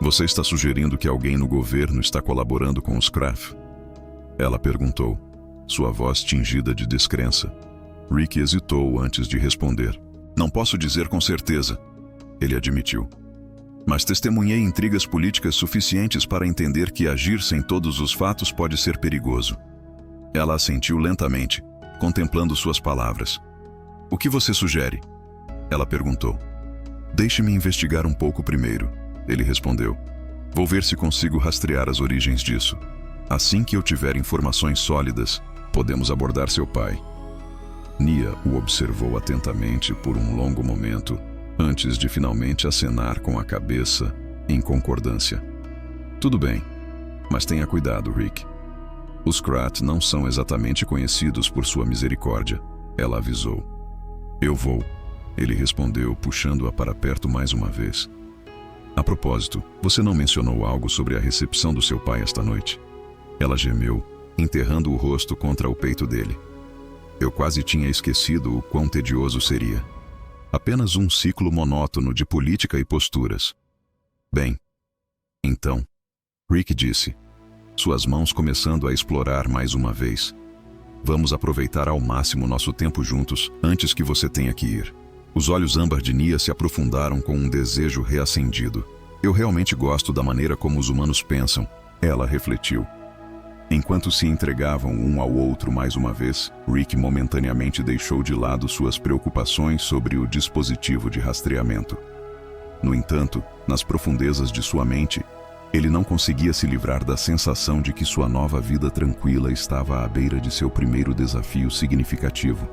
Você está sugerindo que alguém no governo está colaborando com os Kraft? Ela perguntou, sua voz tingida de descrença. Rick hesitou antes de responder. Não posso dizer com certeza, ele admitiu. Mas testemunhei intrigas políticas suficientes para entender que agir sem todos os fatos pode ser perigoso. Ela assentiu lentamente, contemplando suas palavras. O que você sugere? Ela perguntou. Deixe-me investigar um pouco primeiro, ele respondeu. Vou ver se consigo rastrear as origens disso. Assim que eu tiver informações sólidas, podemos abordar seu pai. Nia o observou atentamente por um longo momento, antes de finalmente acenar com a cabeça, em concordância. Tudo bem, mas tenha cuidado, Rick. Os Kratt não são exatamente conhecidos por sua misericórdia, ela avisou. Eu vou, ele respondeu, puxando-a para perto mais uma vez. A propósito, você não mencionou algo sobre a recepção do seu pai esta noite? Ela gemeu, enterrando o rosto contra o peito dele. Eu quase tinha esquecido o quão tedioso seria. Apenas um ciclo monótono de política e posturas. Bem, então, Rick disse, suas mãos começando a explorar mais uma vez. Vamos aproveitar ao máximo nosso tempo juntos antes que você tenha que ir. Os olhos âmbar de Nia se aprofundaram com um desejo reacendido. Eu realmente gosto da maneira como os humanos pensam, ela refletiu. Enquanto se entregavam um ao outro mais uma vez, Rick momentaneamente deixou de lado suas preocupações sobre o dispositivo de rastreamento. No entanto, nas profundezas de sua mente, ele não conseguia se livrar da sensação de que sua nova vida tranquila estava à beira de seu primeiro desafio significativo.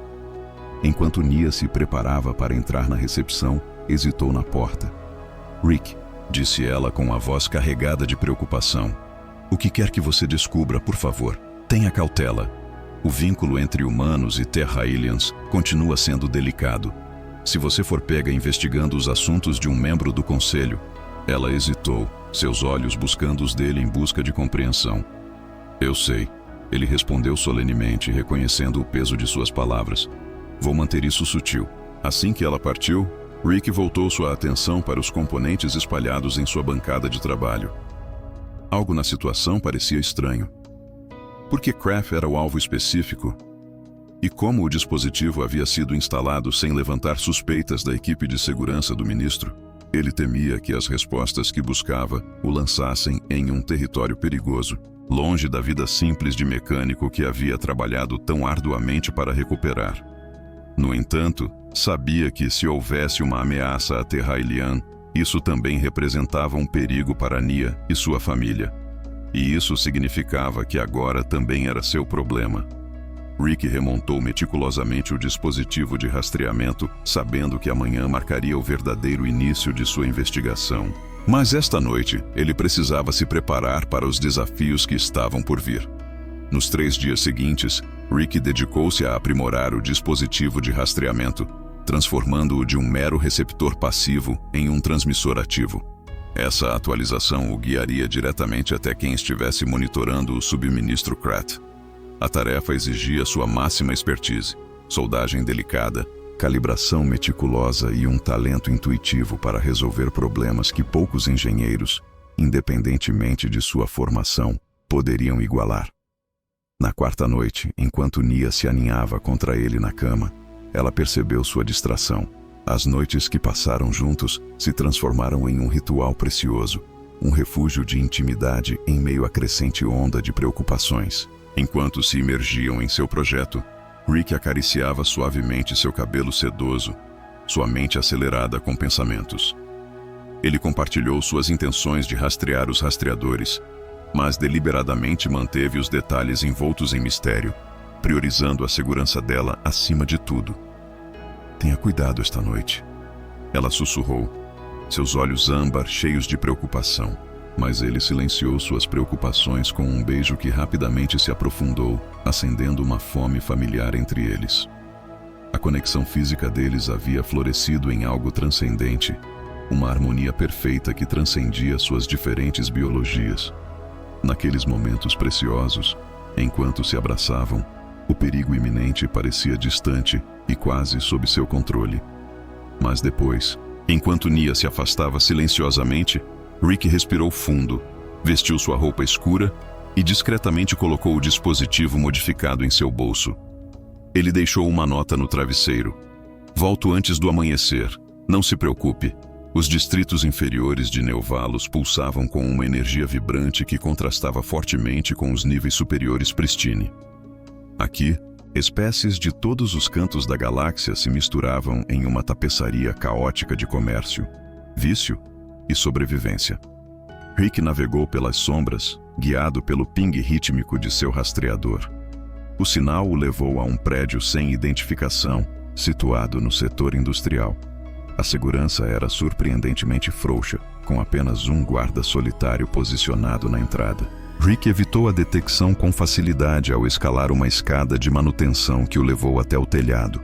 Enquanto Nia se preparava para entrar na recepção, hesitou na porta. Rick, disse ela com a voz carregada de preocupação. O que quer que você descubra, por favor, tenha cautela. O vínculo entre humanos e Terra-aliens continua sendo delicado. Se você for pega investigando os assuntos de um membro do conselho... Ela hesitou, seus olhos buscando os dele em busca de compreensão. Eu sei, ele respondeu solenemente, reconhecendo o peso de suas palavras. Vou manter isso sutil. Assim que ela partiu, Rick voltou sua atenção para os componentes espalhados em sua bancada de trabalho. Algo na situação parecia estranho. Por que Kraft era o alvo específico? E como o dispositivo havia sido instalado sem levantar suspeitas da equipe de segurança do ministro? Ele temia que as respostas que buscava o lançassem em um território perigoso, longe da vida simples de mecânico que havia trabalhado tão arduamente para recuperar. No entanto, sabia que se houvesse uma ameaça a Terra-alian, isso também representava um perigo para Nia e sua família. E isso significava que agora também era seu problema. Rick remontou meticulosamente o dispositivo de rastreamento, sabendo que amanhã marcaria o verdadeiro início de sua investigação. Mas esta noite, ele precisava se preparar para os desafios que estavam por vir. Nos 3 dias seguintes, Rick dedicou-se a aprimorar o dispositivo de rastreamento, transformando-o de um mero receptor passivo em um transmissor ativo. Essa atualização o guiaria diretamente até quem estivesse monitorando o subministro Kratt. A tarefa exigia sua máxima expertise, soldagem delicada, calibração meticulosa e um talento intuitivo para resolver problemas que poucos engenheiros, independentemente de sua formação, poderiam igualar. Na 4ª noite, enquanto Nia se aninhava contra ele na cama, ela percebeu sua distração. As noites que passaram juntos se transformaram em um ritual precioso, um refúgio de intimidade em meio à crescente onda de preocupações. Enquanto se imergiam em seu projeto, Rick acariciava suavemente seu cabelo sedoso, sua mente acelerada com pensamentos. Ele compartilhou suas intenções de rastrear os rastreadores, mas deliberadamente manteve os detalhes envoltos em mistério, priorizando a segurança dela acima de tudo. Tenha cuidado esta noite, ela sussurrou, seus olhos âmbar cheios de preocupação. Mas ele silenciou suas preocupações com um beijo que rapidamente se aprofundou, acendendo uma fome familiar entre eles. A conexão física deles havia florescido em algo transcendente, uma harmonia perfeita que transcendia suas diferentes biologias. Naqueles momentos preciosos, enquanto se abraçavam, o perigo iminente parecia distante e quase sob seu controle. Mas depois, enquanto Nia se afastava silenciosamente, Rick respirou fundo, vestiu sua roupa escura e discretamente colocou o dispositivo modificado em seu bolso. Ele deixou uma nota no travesseiro. Volto antes do amanhecer. Não se preocupe. Os distritos inferiores de Neovalos pulsavam com uma energia vibrante que contrastava fortemente com os níveis superiores Pristine. Aqui, espécies de todos os cantos da galáxia se misturavam em uma tapeçaria caótica de comércio, vício e sobrevivência. Rick navegou pelas sombras, guiado pelo ping rítmico de seu rastreador. O sinal o levou a um prédio sem identificação, situado no setor industrial. A segurança era surpreendentemente frouxa, com apenas um guarda solitário posicionado na entrada. Rick evitou a detecção com facilidade ao escalar uma escada de manutenção que o levou até o telhado.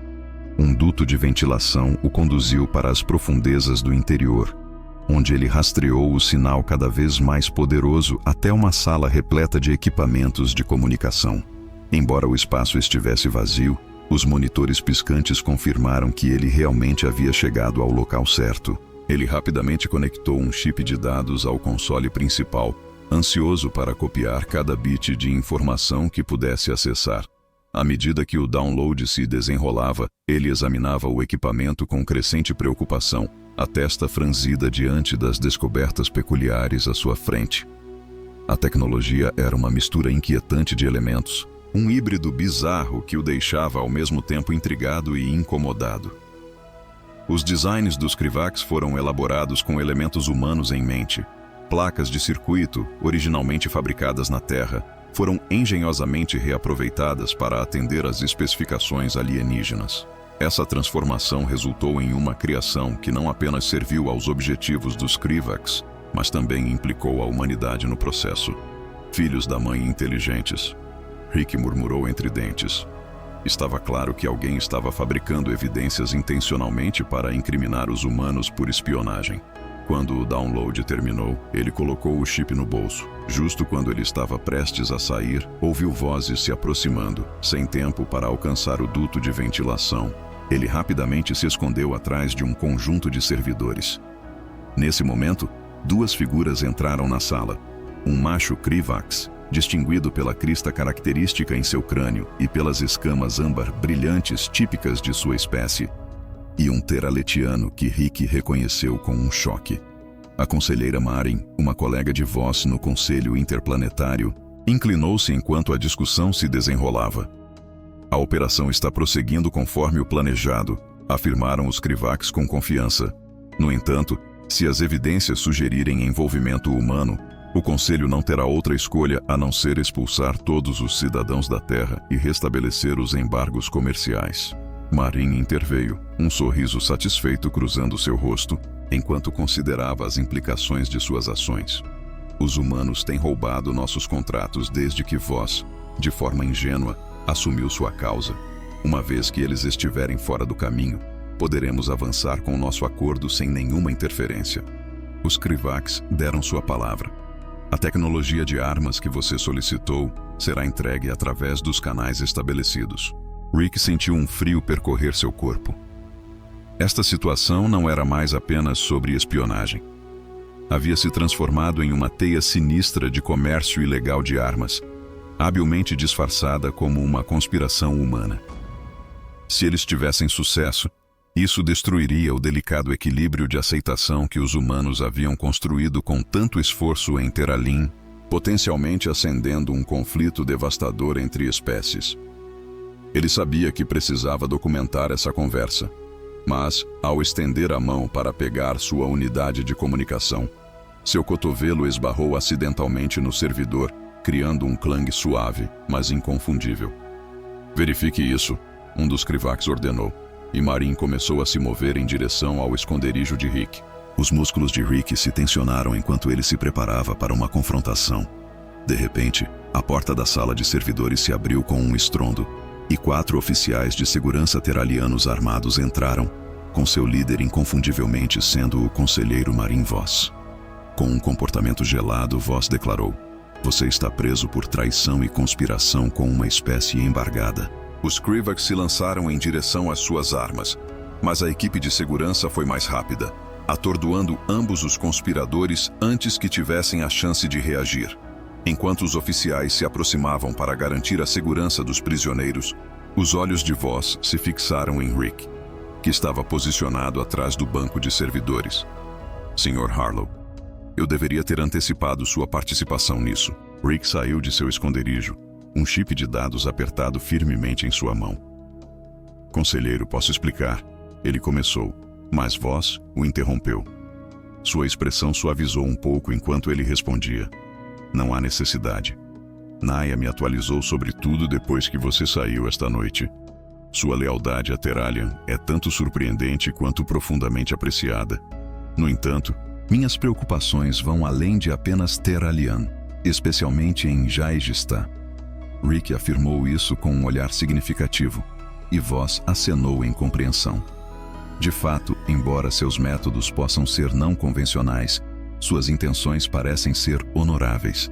Um duto de ventilação o conduziu para as profundezas do interior, onde ele rastreou o sinal cada vez mais poderoso até uma sala repleta de equipamentos de comunicação. Embora o espaço estivesse vazio, os monitores piscantes confirmaram que ele realmente havia chegado ao local certo. Ele rapidamente conectou um chip de dados ao console principal, ansioso para copiar cada bit de informação que pudesse acessar. À medida que o download se desenrolava, ele examinava o equipamento com crescente preocupação, a testa franzida diante das descobertas peculiares à sua frente. A tecnologia era uma mistura inquietante de elementos, um híbrido bizarro que o deixava ao mesmo tempo intrigado e incomodado. Os designs dos Krivax foram elaborados com elementos humanos em mente. Placas de circuito, originalmente fabricadas na Terra, foram engenhosamente reaproveitadas para atender às especificações alienígenas. Essa transformação resultou em uma criação que não apenas serviu aos objetivos dos Krivax, mas também implicou a humanidade no processo. Filhos da mãe inteligentes. Rick murmurou entre dentes. Estava claro que alguém estava fabricando evidências intencionalmente para incriminar os humanos por espionagem. Quando o download terminou, ele colocou o chip no bolso. Justo quando ele estava prestes a sair, ouviu vozes se aproximando, sem tempo para alcançar o duto de ventilação. Ele rapidamente se escondeu atrás de um conjunto de servidores. Nesse momento, duas figuras entraram na sala. Um macho Krivax, distinguido pela crista característica em seu crânio e pelas escamas âmbar brilhantes típicas de sua espécie, e um teraletiano que Rick reconheceu com um choque. A conselheira Marin, uma colega de voz no Conselho Interplanetário, inclinou-se enquanto a discussão se desenrolava. A operação está prosseguindo conforme o planejado, afirmaram os Krivax com confiança. No entanto, se as evidências sugerirem envolvimento humano, o Conselho não terá outra escolha a não ser expulsar todos os cidadãos da Terra e restabelecer os embargos comerciais. Marin interveio, um sorriso satisfeito cruzando seu rosto, enquanto considerava as implicações de suas ações. Os humanos têm roubado nossos contratos desde que vós, de forma ingênua, assumiu sua causa. Uma vez que eles estiverem fora do caminho, poderemos avançar com nosso acordo sem nenhuma interferência. Os Krivax deram sua palavra. A tecnologia de armas que você solicitou será entregue através dos canais estabelecidos. Rick sentiu um frio percorrer seu corpo. Esta situação não era mais apenas sobre espionagem. Havia se transformado em uma teia sinistra de comércio ilegal de armas, habilmente disfarçada como uma conspiração humana. Se eles tivessem sucesso, isso destruiria o delicado equilíbrio de aceitação que os humanos haviam construído com tanto esforço em Teralim, potencialmente acendendo um conflito devastador entre espécies. Ele sabia que precisava documentar essa conversa, mas, ao estender a mão para pegar sua unidade de comunicação, seu cotovelo esbarrou acidentalmente no servidor, criando um clang suave, mas inconfundível. Verifique isso, um dos Krivax ordenou. E Marin começou a se mover em direção ao esconderijo de Rick. Os músculos de Rick se tensionaram enquanto ele se preparava para uma confrontação. De repente, a porta da sala de servidores se abriu com um estrondo, e 4 oficiais de segurança teralianos armados entraram, com seu líder inconfundivelmente sendo o conselheiro Marin Voss. Com um comportamento gelado, Voss declarou: "Você está preso por traição e conspiração com uma espécie embargada." Os Krivax se lançaram em direção às suas armas, mas a equipe de segurança foi mais rápida. atordoando ambos os conspiradores antes que tivessem a chance de reagir. Enquanto os oficiais se aproximavam para garantir a segurança dos prisioneiros, os olhos de Voss se fixaram em Rick, que estava posicionado atrás do banco de servidores. Sr. Harlow, eu deveria ter antecipado sua participação nisso. Rick saiu de seu esconderijo, um chip de dados apertado firmemente em sua mão. Conselheiro, posso explicar? Ele começou, mas Voss o interrompeu. Sua expressão suavizou um pouco enquanto ele respondia. Não há necessidade. Naya me atualizou sobre tudo depois que você saiu esta noite. Sua lealdade a Terralion é tanto surpreendente quanto profundamente apreciada. No entanto, minhas preocupações vão além de apenas Terralion, especialmente em Jaegistar. Rick afirmou isso com um olhar significativo, e Voss acenou em compreensão. De fato, embora seus métodos possam ser não convencionais, suas intenções parecem ser honoráveis.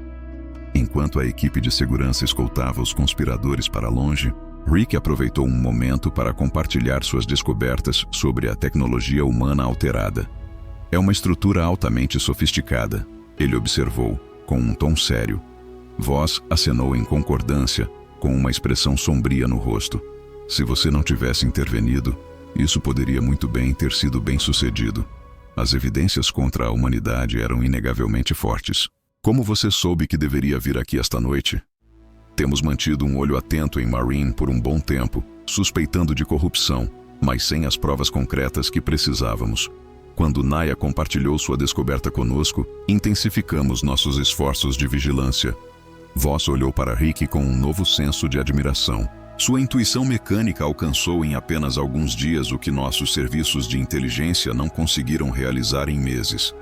Enquanto a equipe de segurança escoltava os conspiradores para longe, Rick aproveitou um momento para compartilhar suas descobertas sobre a tecnologia humana alterada. É uma estrutura altamente sofisticada, ele observou, com um tom sério. Voss acenou em concordância, com uma expressão sombria no rosto. Se você não tivesse intervenido, isso poderia muito bem ter sido bem-sucedido. As evidências contra a humanidade eram inegavelmente fortes. Como você soube que deveria vir aqui esta noite? Temos mantido um olho atento em Marine por um bom tempo, suspeitando de corrupção, mas sem as provas concretas que precisávamos. Quando Naya compartilhou sua descoberta conosco, intensificamos nossos esforços de vigilância. Voss olhou para Rick com um novo senso de admiração. Sua intuição mecânica alcançou em apenas alguns dias o que nossos serviços de inteligência não conseguiram realizar em meses.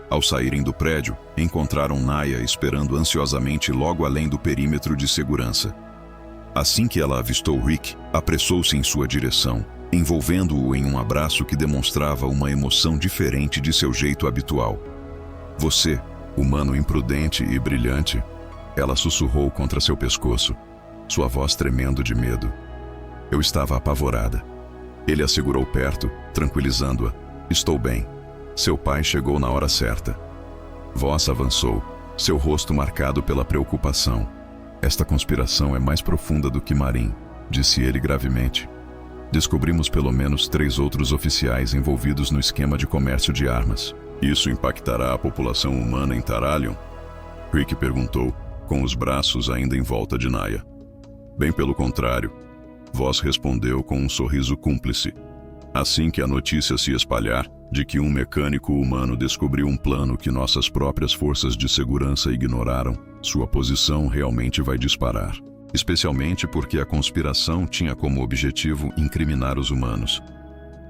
Ao saírem do prédio, encontraram Naya esperando ansiosamente logo além do perímetro de segurança. Assim que ela avistou Rick, apressou-se em sua direção, envolvendo-o em um abraço que demonstrava uma emoção diferente de seu jeito habitual. Você, humano imprudente e brilhante, ela sussurrou contra seu pescoço, sua voz tremendo de medo. Eu estava apavorada. Ele a segurou perto, tranquilizando-a. Estou bem. Seu pai chegou na hora certa. Voss avançou, seu rosto marcado pela preocupação. Esta conspiração é mais profunda do que Marine, disse ele gravemente. Descobrimos pelo menos 3 outros oficiais envolvidos no esquema de comércio de armas. Isso impactará a população humana em Terralion? Rick perguntou, com os braços ainda em volta de Naya. Bem pelo contrário, Voss respondeu com um sorriso cúmplice. Assim que a notícia se espalhar de que um mecânico humano descobriu um plano que nossas próprias forças de segurança ignoraram, sua posição realmente vai disparar. Especialmente porque a conspiração tinha como objetivo incriminar os humanos.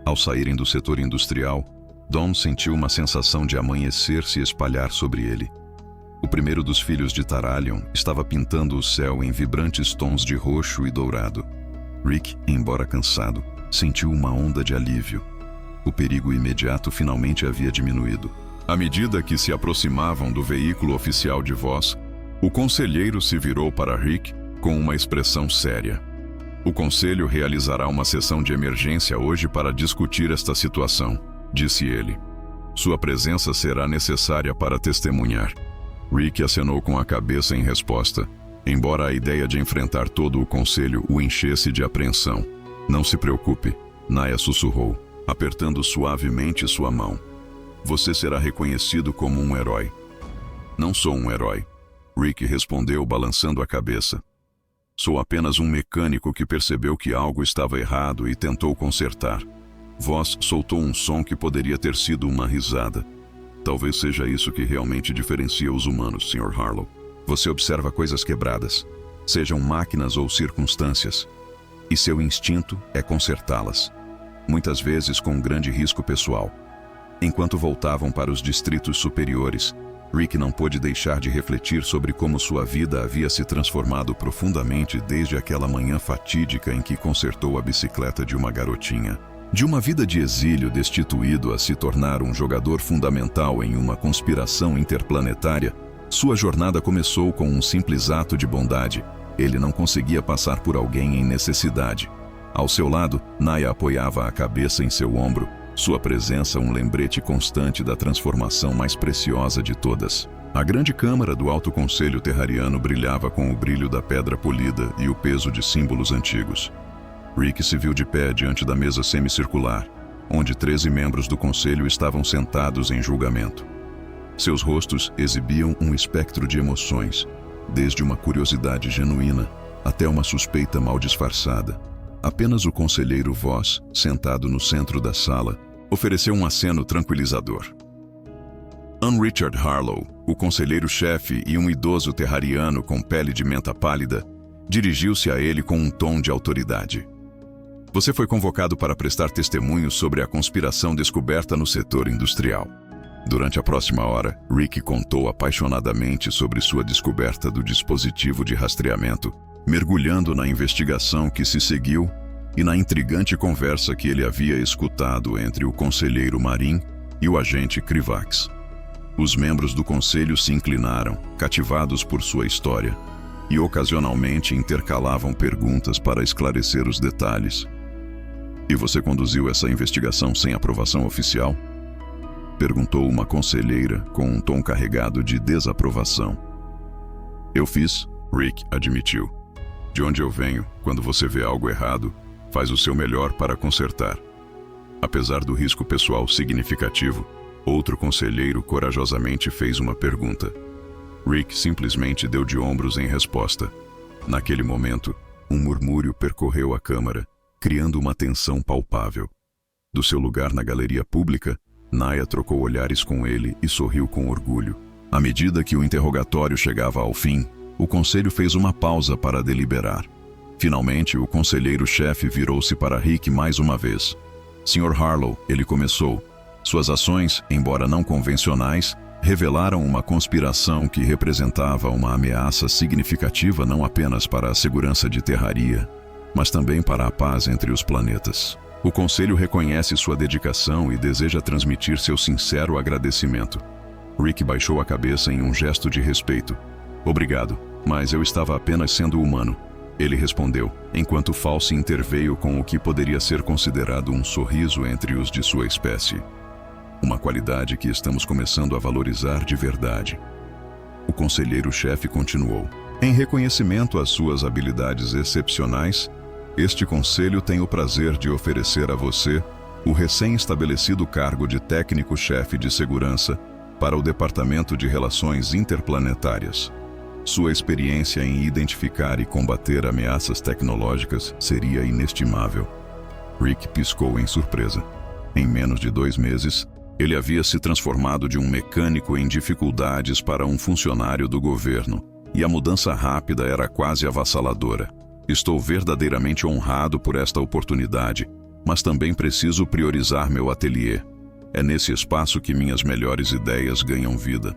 Ao saírem do setor industrial, Dom sentiu uma sensação de amanhecer se espalhar sobre ele. O primeiro dos filhos de Terralion estava pintando o céu em vibrantes tons de roxo e dourado. Rick, embora cansado, sentiu uma onda de alívio. O perigo imediato finalmente havia diminuído. À medida que se aproximavam do veículo oficial de Voss, o conselheiro se virou para Rick com uma expressão séria. O conselho realizará uma sessão de emergência hoje para discutir esta situação, disse ele. Sua presença será necessária para testemunhar. Rick acenou com a cabeça em resposta, embora a ideia de enfrentar todo o conselho o enchesse de apreensão. Não se preocupe, Naya sussurrou, apertando suavemente sua mão. Você será reconhecido como um herói. Não sou um herói, Rick respondeu balançando a cabeça. Sou apenas um mecânico que percebeu que algo estava errado e tentou consertar. Voss soltou um som que poderia ter sido uma risada. Talvez seja isso que realmente diferencia os humanos, Sr. Harlow. Você observa coisas quebradas, sejam máquinas ou circunstâncias, e seu instinto é consertá-las, muitas vezes com grande risco pessoal. Enquanto voltavam para os distritos superiores, Rick não pôde deixar de refletir sobre como sua vida havia se transformado profundamente desde aquela manhã fatídica em que consertou a bicicleta de uma garotinha. De uma vida de exílio destituído a se tornar um jogador fundamental em uma conspiração interplanetária, sua jornada começou com um simples ato de bondade. Ele não conseguia passar por alguém em necessidade. Ao seu lado, Naya apoiava a cabeça em seu ombro, Sua presença um lembrete constante da transformação mais preciosa de todas. A grande câmara do Alto Conselho Terrariano brilhava com o brilho da pedra polida e o peso de símbolos antigos. Rick se viu de pé diante da mesa semicircular, onde 13 membros do conselho estavam sentados em julgamento. Seus rostos exibiam um espectro de emoções, desde uma curiosidade genuína até uma suspeita mal disfarçada. Apenas o conselheiro Voss, sentado no centro da sala, ofereceu um aceno tranquilizador. Richard Harlow, o conselheiro-chefe e um idoso terrariano com pele de menta pálida, dirigiu-se a ele com um tom de autoridade. Você foi convocado para prestar testemunho sobre a conspiração descoberta no setor industrial. Durante a próxima hora, Rick contou apaixonadamente sobre sua descoberta do dispositivo de rastreamento, mergulhando na investigação que se seguiu e na intrigante conversa que ele havia escutado entre o conselheiro Marin e o agente Krivax. Os membros do conselho se inclinaram, cativados por sua história, e ocasionalmente intercalavam perguntas para esclarecer os detalhes. E você conduziu essa investigação sem aprovação oficial? Perguntou uma conselheira com um tom carregado de desaprovação. Eu fiz, Rick admitiu. De onde eu venho, quando você vê algo errado, faz o seu melhor para consertar. Apesar do risco pessoal significativo, outro conselheiro corajosamente fez uma pergunta. Rick simplesmente deu de ombros em resposta. Naquele momento, um murmúrio percorreu a câmara, criando uma tensão palpável. Do seu lugar na galeria pública, Naya trocou olhares com ele e sorriu com orgulho. À medida que o interrogatório chegava ao fim, o conselho fez uma pausa para deliberar. Finalmente, o conselheiro-chefe virou-se para Rick mais uma vez. Sr. Harlow, ele começou. Suas ações, embora não convencionais, revelaram uma conspiração que representava uma ameaça significativa não apenas para a segurança de Terraria, mas também para a paz entre os planetas. O Conselho reconhece sua dedicação e deseja transmitir seu sincero agradecimento. Rick baixou a cabeça em um gesto de respeito. Obrigado, mas eu estava apenas sendo humano. Ele respondeu, enquanto False interveio com o que poderia ser considerado um sorriso entre os de sua espécie. Uma qualidade que estamos começando a valorizar de verdade. O conselheiro-chefe continuou. Em reconhecimento às suas habilidades excepcionais, este conselho tem o prazer de oferecer a você o recém-estabelecido cargo de técnico-chefe de segurança para o Departamento de Relações Interplanetárias. Sua experiência em identificar e combater ameaças tecnológicas seria inestimável. Rick piscou em surpresa. Em menos de 2 meses, ele havia se transformado de um mecânico em dificuldades para um funcionário do governo, e a mudança rápida era quase avassaladora. Estou verdadeiramente honrado por esta oportunidade, mas também preciso priorizar meu ateliê. É nesse espaço que minhas melhores ideias ganham vida.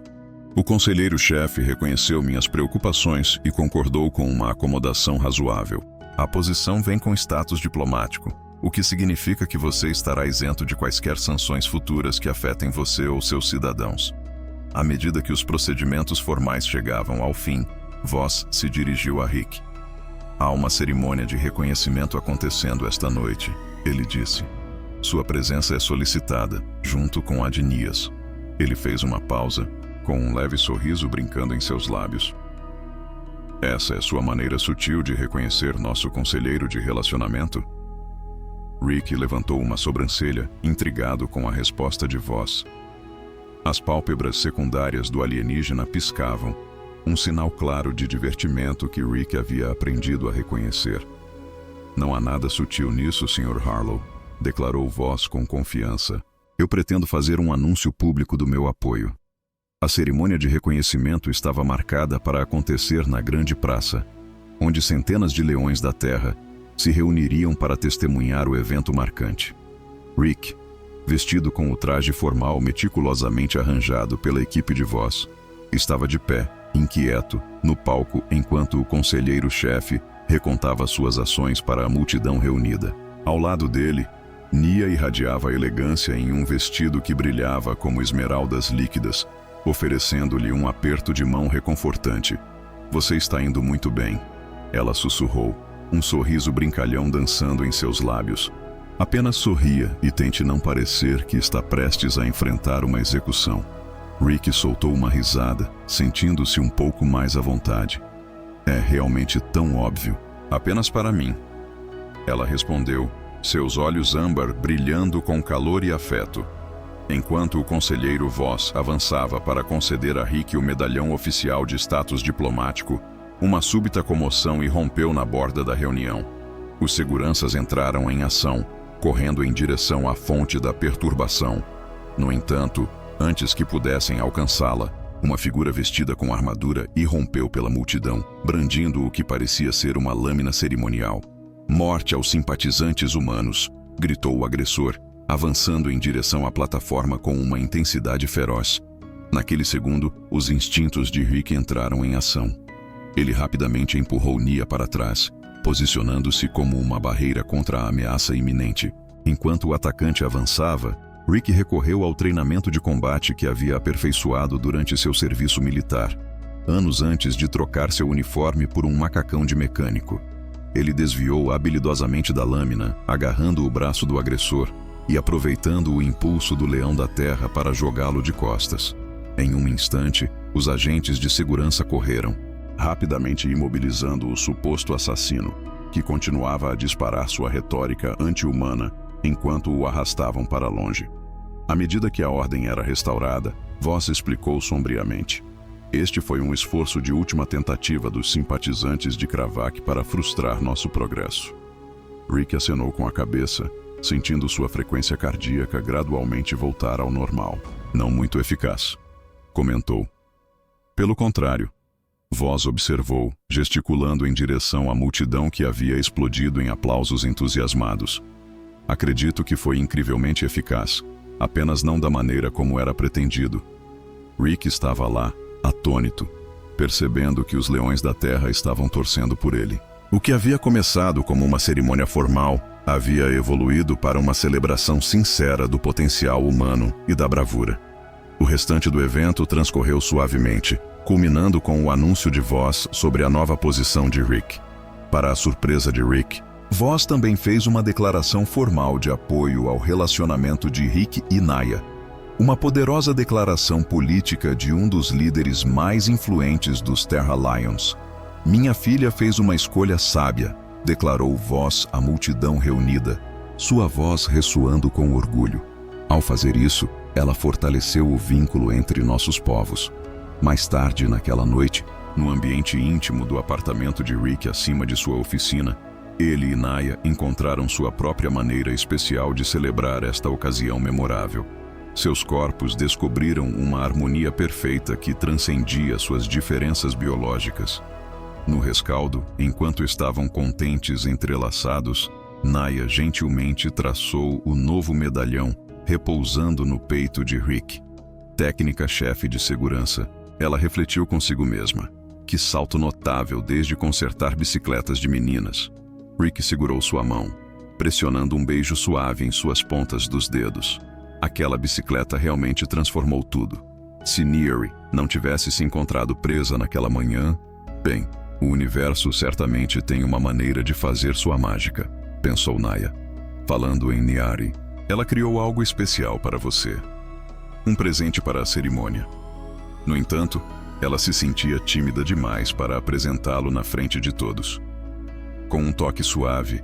O conselheiro-chefe reconheceu minhas preocupações e concordou com uma acomodação razoável. A posição vem com status diplomático, o que significa que você estará isento de quaisquer sanções futuras que afetem você ou seus cidadãos. À medida que os procedimentos formais chegavam ao fim, Voss se dirigiu a Rick. Há uma cerimônia de reconhecimento acontecendo esta noite, ele disse. Sua presença é solicitada, junto com a de Nias. Ele fez uma pausa, com um leve sorriso brincando em seus lábios. Essa é sua maneira sutil de reconhecer nosso conselheiro de relacionamento? Rick levantou uma sobrancelha, intrigado com a resposta de Voss. As pálpebras secundárias do alienígena piscavam, um sinal claro de divertimento que Rick havia aprendido a reconhecer. Não há nada sutil nisso, Sr. Harlow, declarou Voss com confiança. Eu pretendo fazer um anúncio público do meu apoio. A cerimônia de reconhecimento estava marcada para acontecer na Grande Praça, onde centenas de leões da Terra se reuniriam para testemunhar o evento marcante. Rick, vestido com o traje formal meticulosamente arranjado pela equipe de Voss, estava de pé, inquieto, no palco enquanto o conselheiro-chefe recontava suas ações para a multidão reunida. Ao lado dele, Nia irradiava elegância em um vestido que brilhava como esmeraldas líquidas, oferecendo-lhe um aperto de mão reconfortante. Você está indo muito bem, ela sussurrou, um sorriso brincalhão dançando em seus lábios. Apenas sorria e tente não parecer que está prestes a enfrentar uma execução. Rick soltou uma risada, sentindo-se um pouco mais à vontade. É realmente tão óbvio. Apenas para mim. Ela respondeu, seus olhos âmbar brilhando com calor e afeto. Enquanto o conselheiro Voss avançava para conceder a Rick o medalhão oficial de status diplomático, uma súbita comoção irrompeu na borda da reunião. Os seguranças entraram em ação, correndo em direção à fonte da perturbação. No entanto, antes que pudessem alcançá-la, uma figura vestida com armadura irrompeu pela multidão, brandindo o que parecia ser uma lâmina cerimonial. Morte aos simpatizantes humanos, gritou o agressor, avançando em direção à plataforma com uma intensidade feroz. Naquele segundo, os instintos de Rick entraram em ação. Ele rapidamente empurrou Nia para trás, posicionando-se como uma barreira contra a ameaça iminente. Enquanto o atacante avançava, Rick recorreu ao treinamento de combate que havia aperfeiçoado durante seu serviço militar, anos antes de trocar seu uniforme por um macacão de mecânico. Ele desviou habilidosamente da lâmina, agarrando o braço do agressor e aproveitando o impulso do leão da terra para jogá-lo de costas. Em um instante, os agentes de segurança correram, rapidamente imobilizando o suposto assassino, que continuava a disparar sua retórica anti-humana enquanto o arrastavam para longe. À medida que a ordem era restaurada, Voss explicou sombriamente. Este foi um esforço de última tentativa dos simpatizantes de Kravak para frustrar nosso progresso. Rick acenou com a cabeça, sentindo sua frequência cardíaca gradualmente voltar ao normal. Não muito eficaz, comentou. Pelo contrário, Voss observou, gesticulando em direção à multidão que havia explodido em aplausos entusiasmados. Acredito que foi incrivelmente eficaz, apenas não da maneira como era pretendido. Rick estava lá, atônito, percebendo que os leões da terra estavam torcendo por ele. O que havia começado como uma cerimônia formal havia evoluído para uma celebração sincera do potencial humano e da bravura. O restante do evento transcorreu suavemente, culminando com o anúncio de Voss sobre a nova posição de Rick. Para a surpresa de Rick, Voss também fez uma declaração formal de apoio ao relacionamento de Rick e Nia. Uma poderosa declaração política de um dos líderes mais influentes dos Terra Lions. Minha filha fez uma escolha sábia, declarou Voss à multidão reunida, sua voz ressoando com orgulho. Ao fazer isso, ela fortaleceu o vínculo entre nossos povos. Mais tarde, naquela noite, no ambiente íntimo do apartamento de Rick acima de sua oficina, ele e Nia encontraram sua própria maneira especial de celebrar esta ocasião memorável. Seus corpos descobriram uma harmonia perfeita que transcendia suas diferenças biológicas. No rescaldo, enquanto estavam contentes entrelaçados, Nia gentilmente traçou o novo medalhão, repousando no peito de Rick. Técnica-chefe de segurança, ela refletiu consigo mesma. Que salto notável desde consertar bicicletas de meninas. Rick segurou sua mão, pressionando um beijo suave em suas pontas dos dedos. Aquela bicicleta realmente transformou tudo. Se Neri não tivesse se encontrado presa naquela manhã, bem, o universo certamente tem uma maneira de fazer sua mágica, pensou Nia. Falando em Neri, ela criou algo especial para você. Um presente para a cerimônia. No entanto, ela se sentia tímida demais para apresentá-lo na frente de todos. Com um toque suave,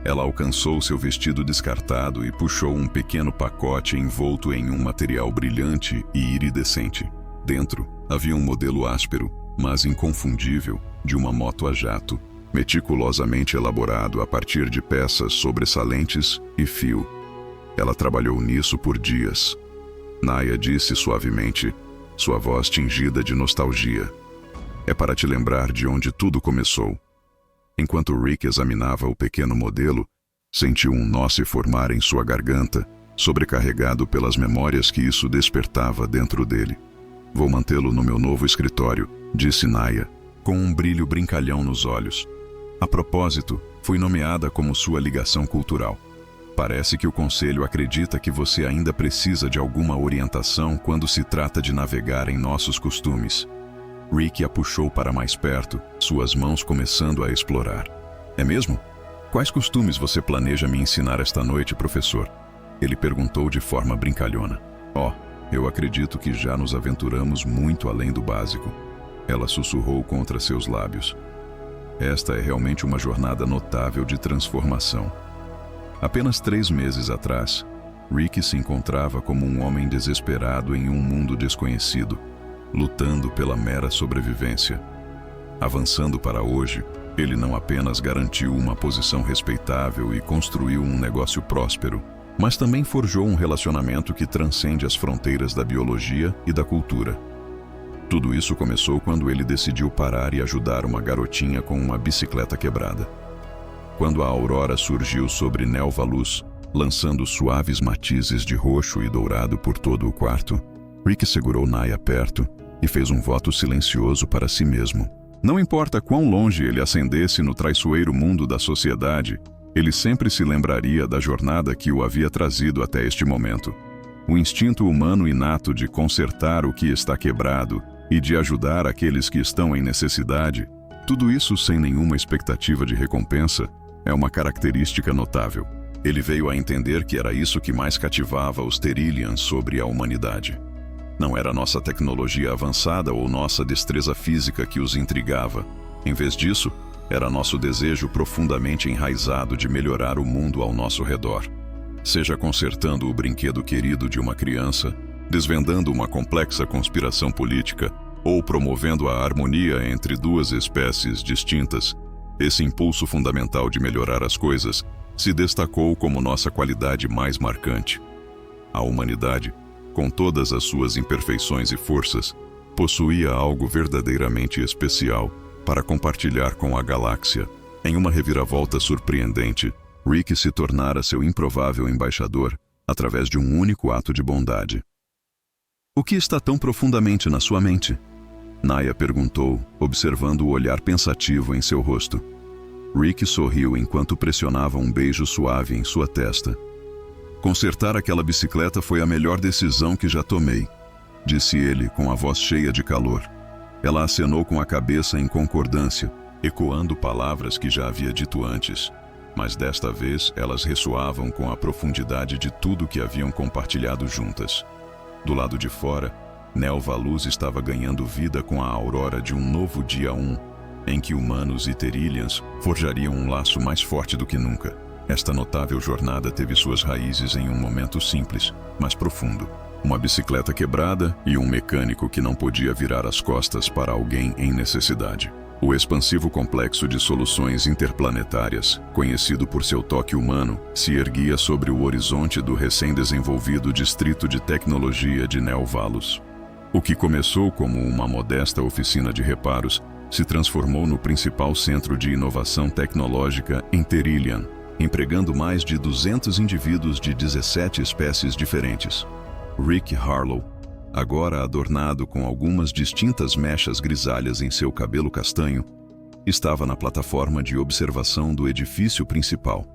ela alcançou seu vestido descartado e puxou um pequeno pacote envolto em um material brilhante e iridescente. Dentro, havia um modelo áspero, mas inconfundível, de uma moto a jato, meticulosamente elaborado a partir de peças sobressalentes e fio. Ela trabalhou nisso por dias. Nia disse suavemente, sua voz tingida de nostalgia. É para te lembrar de onde tudo começou. Enquanto Rick examinava o pequeno modelo, sentiu um nó se formar em sua garganta, sobrecarregado pelas memórias que isso despertava dentro dele. Vou mantê-lo no meu novo escritório, disse Nia, com um brilho brincalhão nos olhos. A propósito, fui nomeada como sua ligação cultural. Parece que o conselho acredita que você ainda precisa de alguma orientação quando se trata de navegar em nossos costumes. Rick a puxou para mais perto, suas mãos começando a explorar. É mesmo? Quais costumes você planeja me ensinar esta noite, professor? Ele perguntou de forma brincalhona. Eu acredito que já nos aventuramos muito além do básico. Ela sussurrou contra seus lábios. Esta é realmente uma jornada notável de transformação. Apenas 3 meses atrás, Rick se encontrava como um homem desesperado em um mundo desconhecido, lutando pela mera sobrevivência. Avançando para hoje, ele não apenas garantiu uma posição respeitável e construiu um negócio próspero, mas também forjou um relacionamento que transcende as fronteiras da biologia e da cultura. Tudo isso começou quando ele decidiu parar e ajudar uma garotinha com uma bicicleta quebrada. Quando a aurora surgiu sobre Nelva Luz, lançando suaves matizes de roxo e dourado por todo o quarto, Rick segurou Naya perto e fez um voto silencioso para si mesmo. Não importa quão longe ele ascendesse no traiçoeiro mundo da sociedade, ele sempre se lembraria da jornada que o havia trazido até este momento. O instinto humano inato de consertar o que está quebrado e de ajudar aqueles que estão em necessidade, tudo isso sem nenhuma expectativa de recompensa, é uma característica notável. Ele veio a entender que era isso que mais cativava os Terillians sobre a humanidade. Não era nossa tecnologia avançada ou nossa destreza física que os intrigava. Em vez disso, era nosso desejo profundamente enraizado de melhorar o mundo ao nosso redor. Seja consertando o brinquedo querido de uma criança, desvendando uma complexa conspiração política ou promovendo a harmonia entre 2 espécies distintas, esse impulso fundamental de melhorar as coisas se destacou como nossa qualidade mais marcante. A humanidade, com todas as suas imperfeições e forças, possuía algo verdadeiramente especial para compartilhar com a galáxia. Em uma reviravolta surpreendente, Rick se tornara seu improvável embaixador através de um único ato de bondade. O que está tão profundamente na sua mente? Naya perguntou, observando o olhar pensativo em seu rosto. Rick sorriu enquanto pressionava um beijo suave em sua testa. Consertar aquela bicicleta foi a melhor decisão que já tomei, disse ele com a voz cheia de calor. Ela acenou com a cabeça em concordância, ecoando palavras que já havia dito antes, mas desta vez elas ressoavam com a profundidade de tudo que haviam compartilhado juntas. Do lado de fora, Nelva Luz estava ganhando vida com a aurora de um novo dia 1, em que humanos e Terillians forjariam um laço mais forte do que nunca. Esta notável jornada teve suas raízes em um momento simples, mas profundo. Uma bicicleta quebrada e um mecânico que não podia virar as costas para alguém em necessidade. O expansivo complexo de soluções interplanetárias, conhecido por seu toque humano, se erguia sobre o horizonte do recém-desenvolvido Distrito de Tecnologia de Nelvalos. O que começou como uma modesta oficina de reparos se transformou no principal centro de inovação tecnológica em Terillian, empregando mais de 200 indivíduos de 17 espécies diferentes. Rick Harlow, agora adornado com algumas distintas mechas grisalhas em seu cabelo castanho, estava na plataforma de observação do edifício principal.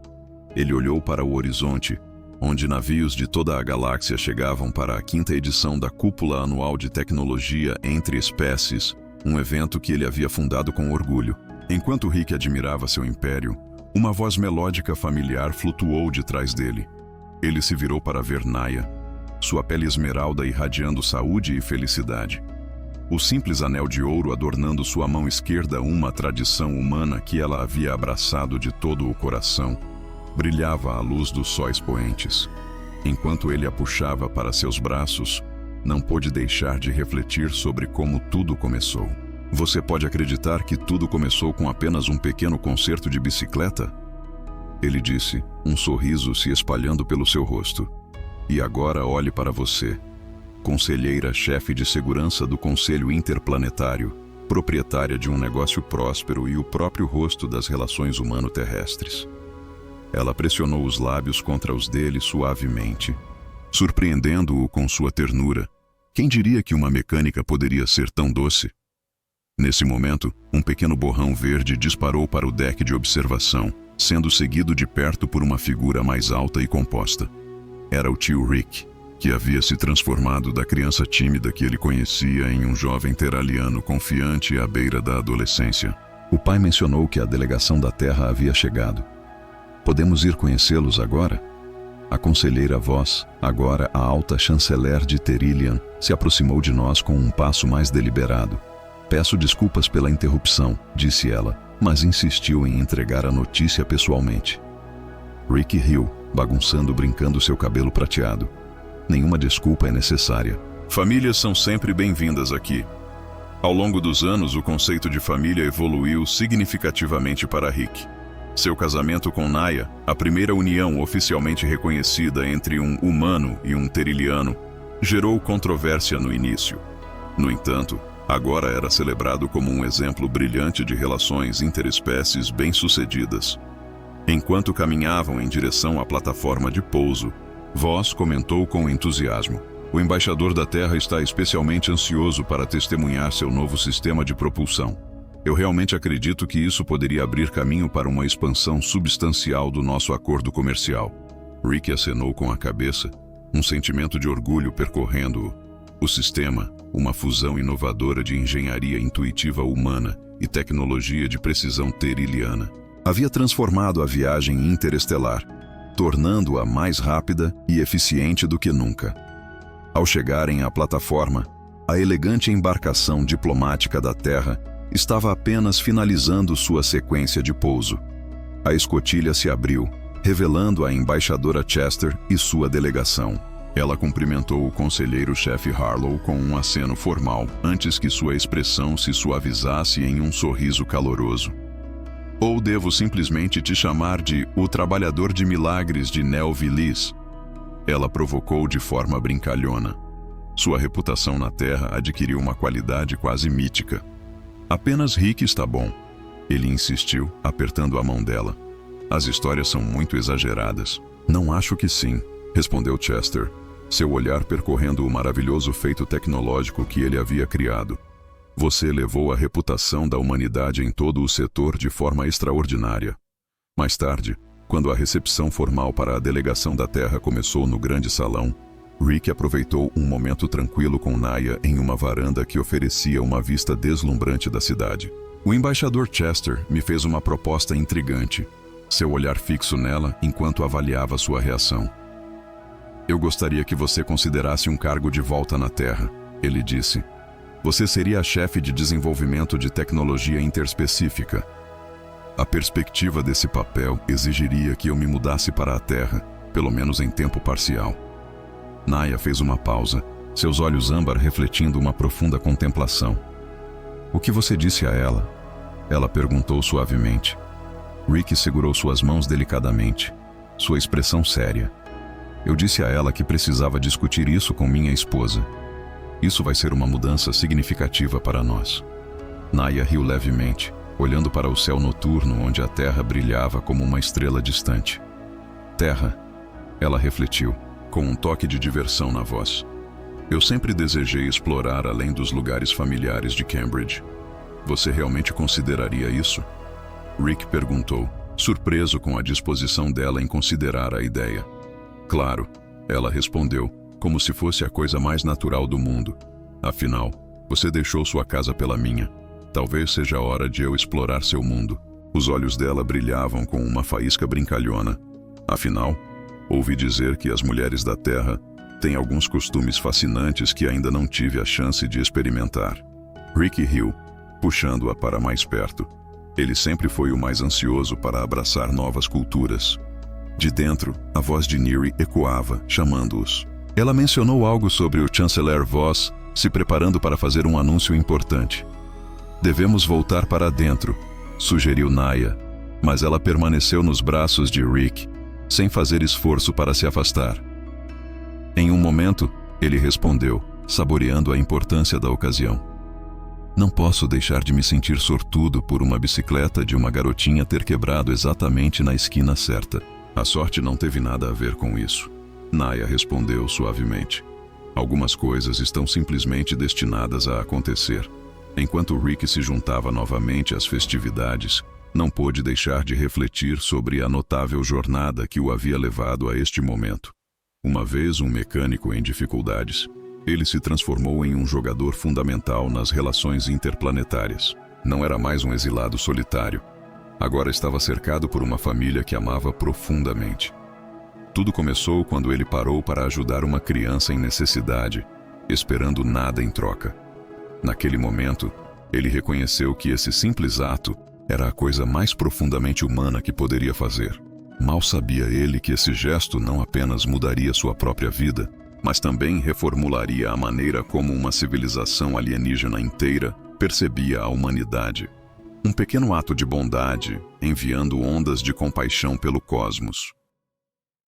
Ele olhou para o horizonte, onde navios de toda a galáxia chegavam para a 5ª edição da Cúpula Anual de Tecnologia entre Espécies, um evento que ele havia fundado com orgulho. Enquanto Rick admirava seu império, uma voz melódica familiar flutuou de trás dele. Ele se virou para ver Naya, sua pele esmeralda irradiando saúde e felicidade. O simples anel de ouro adornando sua mão esquerda, uma tradição humana que ela havia abraçado de todo o coração, brilhava à luz dos sóis poentes. Enquanto ele a puxava para seus braços, não pôde deixar de refletir sobre como tudo começou. Você pode acreditar que tudo começou com apenas um pequeno concerto de bicicleta? Ele disse, um sorriso se espalhando pelo seu rosto. E agora olhe para você, conselheira-chefe de segurança do Conselho Interplanetário, proprietária de um negócio próspero e o próprio rosto das relações humano-terrestres. Ela pressionou os lábios contra os dele suavemente, surpreendendo-o com sua ternura. Quem diria que uma mecânica poderia ser tão doce? Nesse momento, um pequeno borrão verde disparou para o deck de observação, sendo seguido de perto por uma figura mais alta e composta. Era o tio Rick, que havia se transformado da criança tímida que ele conhecia em um jovem teraliano confiante à beira da adolescência. O pai mencionou que a delegação da Terra havia chegado. Podemos ir conhecê-los agora? A conselheira voz, agora a alta chanceler de Terillian, se aproximou de nós com um passo mais deliberado. Peço desculpas pela interrupção, disse ela, mas insistiu em entregar a notícia pessoalmente. Rick riu, bagunçando brincando seu cabelo prateado. Nenhuma desculpa é necessária. Famílias são sempre bem-vindas aqui. Ao longo dos anos, o conceito de família evoluiu significativamente para Rick. Seu casamento com Naya, a primeira união oficialmente reconhecida entre um humano e um terilliano, gerou controvérsia no início. No entanto, agora era celebrado como um exemplo brilhante de relações interespécies bem-sucedidas. Enquanto caminhavam em direção à plataforma de pouso, Voss comentou com entusiasmo: "O embaixador da Terra está especialmente ansioso para testemunhar seu novo sistema de propulsão. Eu realmente acredito que isso poderia abrir caminho para uma expansão substancial do nosso acordo comercial." Rick acenou com a cabeça, um sentimento de orgulho percorrendo-o. O sistema, uma fusão inovadora de engenharia intuitiva humana e tecnologia de precisão terilliana, havia transformado a viagem interestelar, tornando-a mais rápida e eficiente do que nunca. Ao chegarem à plataforma, a elegante embarcação diplomática da Terra estava apenas finalizando sua sequência de pouso. A escotilha se abriu, revelando a embaixadora Chester e sua delegação. Ela cumprimentou o conselheiro-chefe Harlow com um aceno formal, antes que sua expressão se suavizasse em um sorriso caloroso. "Ou devo simplesmente te chamar de o trabalhador de milagres de Nelvilis?" Ela provocou de forma brincalhona. Sua reputação na Terra adquiriu uma qualidade quase mítica. "Apenas Rick está bom", ele insistiu, apertando a mão dela. "As histórias são muito exageradas." "Não acho que sim", respondeu Chester, seu olhar percorrendo o maravilhoso feito tecnológico que ele havia criado. "Você elevou a reputação da humanidade em todo o setor de forma extraordinária." Mais tarde, quando a recepção formal para a delegação da Terra começou no grande salão, Rick aproveitou um momento tranquilo com Naya em uma varanda que oferecia uma vista deslumbrante da cidade. O embaixador Chester me fez uma proposta intrigante, seu olhar fixo nela enquanto avaliava sua reação. "Eu gostaria que você considerasse um cargo de volta na Terra", ele disse. "Você seria a chefe de desenvolvimento de tecnologia interespecífica. A perspectiva desse papel exigiria que eu me mudasse para a Terra, pelo menos em tempo parcial." Naya fez uma pausa, seus olhos âmbar refletindo uma profunda contemplação. "O que você disse a ela?" Ela perguntou suavemente. Rick segurou suas mãos delicadamente, sua expressão séria. "Eu disse a ela que precisava discutir isso com minha esposa. Isso vai ser uma mudança significativa para nós." Naya riu levemente, olhando para o céu noturno onde a Terra brilhava como uma estrela distante. "Terra", ela refletiu, com um toque de diversão na voz. "Eu sempre desejei explorar além dos lugares familiares de Cambridge. Você realmente consideraria isso?" Rick perguntou, surpreso com a disposição dela em considerar a ideia. "Claro", ela respondeu, como se fosse a coisa mais natural do mundo. "Afinal, você deixou sua casa pela minha. Talvez seja a hora de eu explorar seu mundo." Os olhos dela brilhavam com uma faísca brincalhona. "Afinal, ouvi dizer que as mulheres da Terra têm alguns costumes fascinantes que ainda não tive a chance de experimentar." Rick riu, puxando-a para mais perto. Ele sempre foi o mais ansioso para abraçar novas culturas. De dentro, a voz de Neri ecoava, chamando-os. Ela mencionou algo sobre o chanceler Voss se preparando para fazer um anúncio importante. "Devemos voltar para dentro", sugeriu Naya, mas ela permaneceu nos braços de Rick, sem fazer esforço para se afastar. Em um momento, ele respondeu, saboreando a importância da ocasião. "Não posso deixar de me sentir sortudo por uma bicicleta de uma garotinha ter quebrado exatamente na esquina certa. A sorte não teve nada a ver com isso", Naya respondeu suavemente. "Algumas coisas estão simplesmente destinadas a acontecer." Enquanto Rick se juntava novamente às festividades, não pôde deixar de refletir sobre a notável jornada que o havia levado a este momento. Uma vez um mecânico em dificuldades, ele se transformou em um jogador fundamental nas relações interplanetárias. Não era mais um exilado solitário. Agora estava cercado por uma família que amava profundamente. Tudo começou quando ele parou para ajudar uma criança em necessidade, esperando nada em troca. Naquele momento, ele reconheceu que esse simples ato era a coisa mais profundamente humana que poderia fazer. Mal sabia ele que esse gesto não apenas mudaria sua própria vida, mas também reformularia a maneira como uma civilização alienígena inteira percebia a humanidade. Um pequeno ato de bondade, enviando ondas de compaixão pelo cosmos.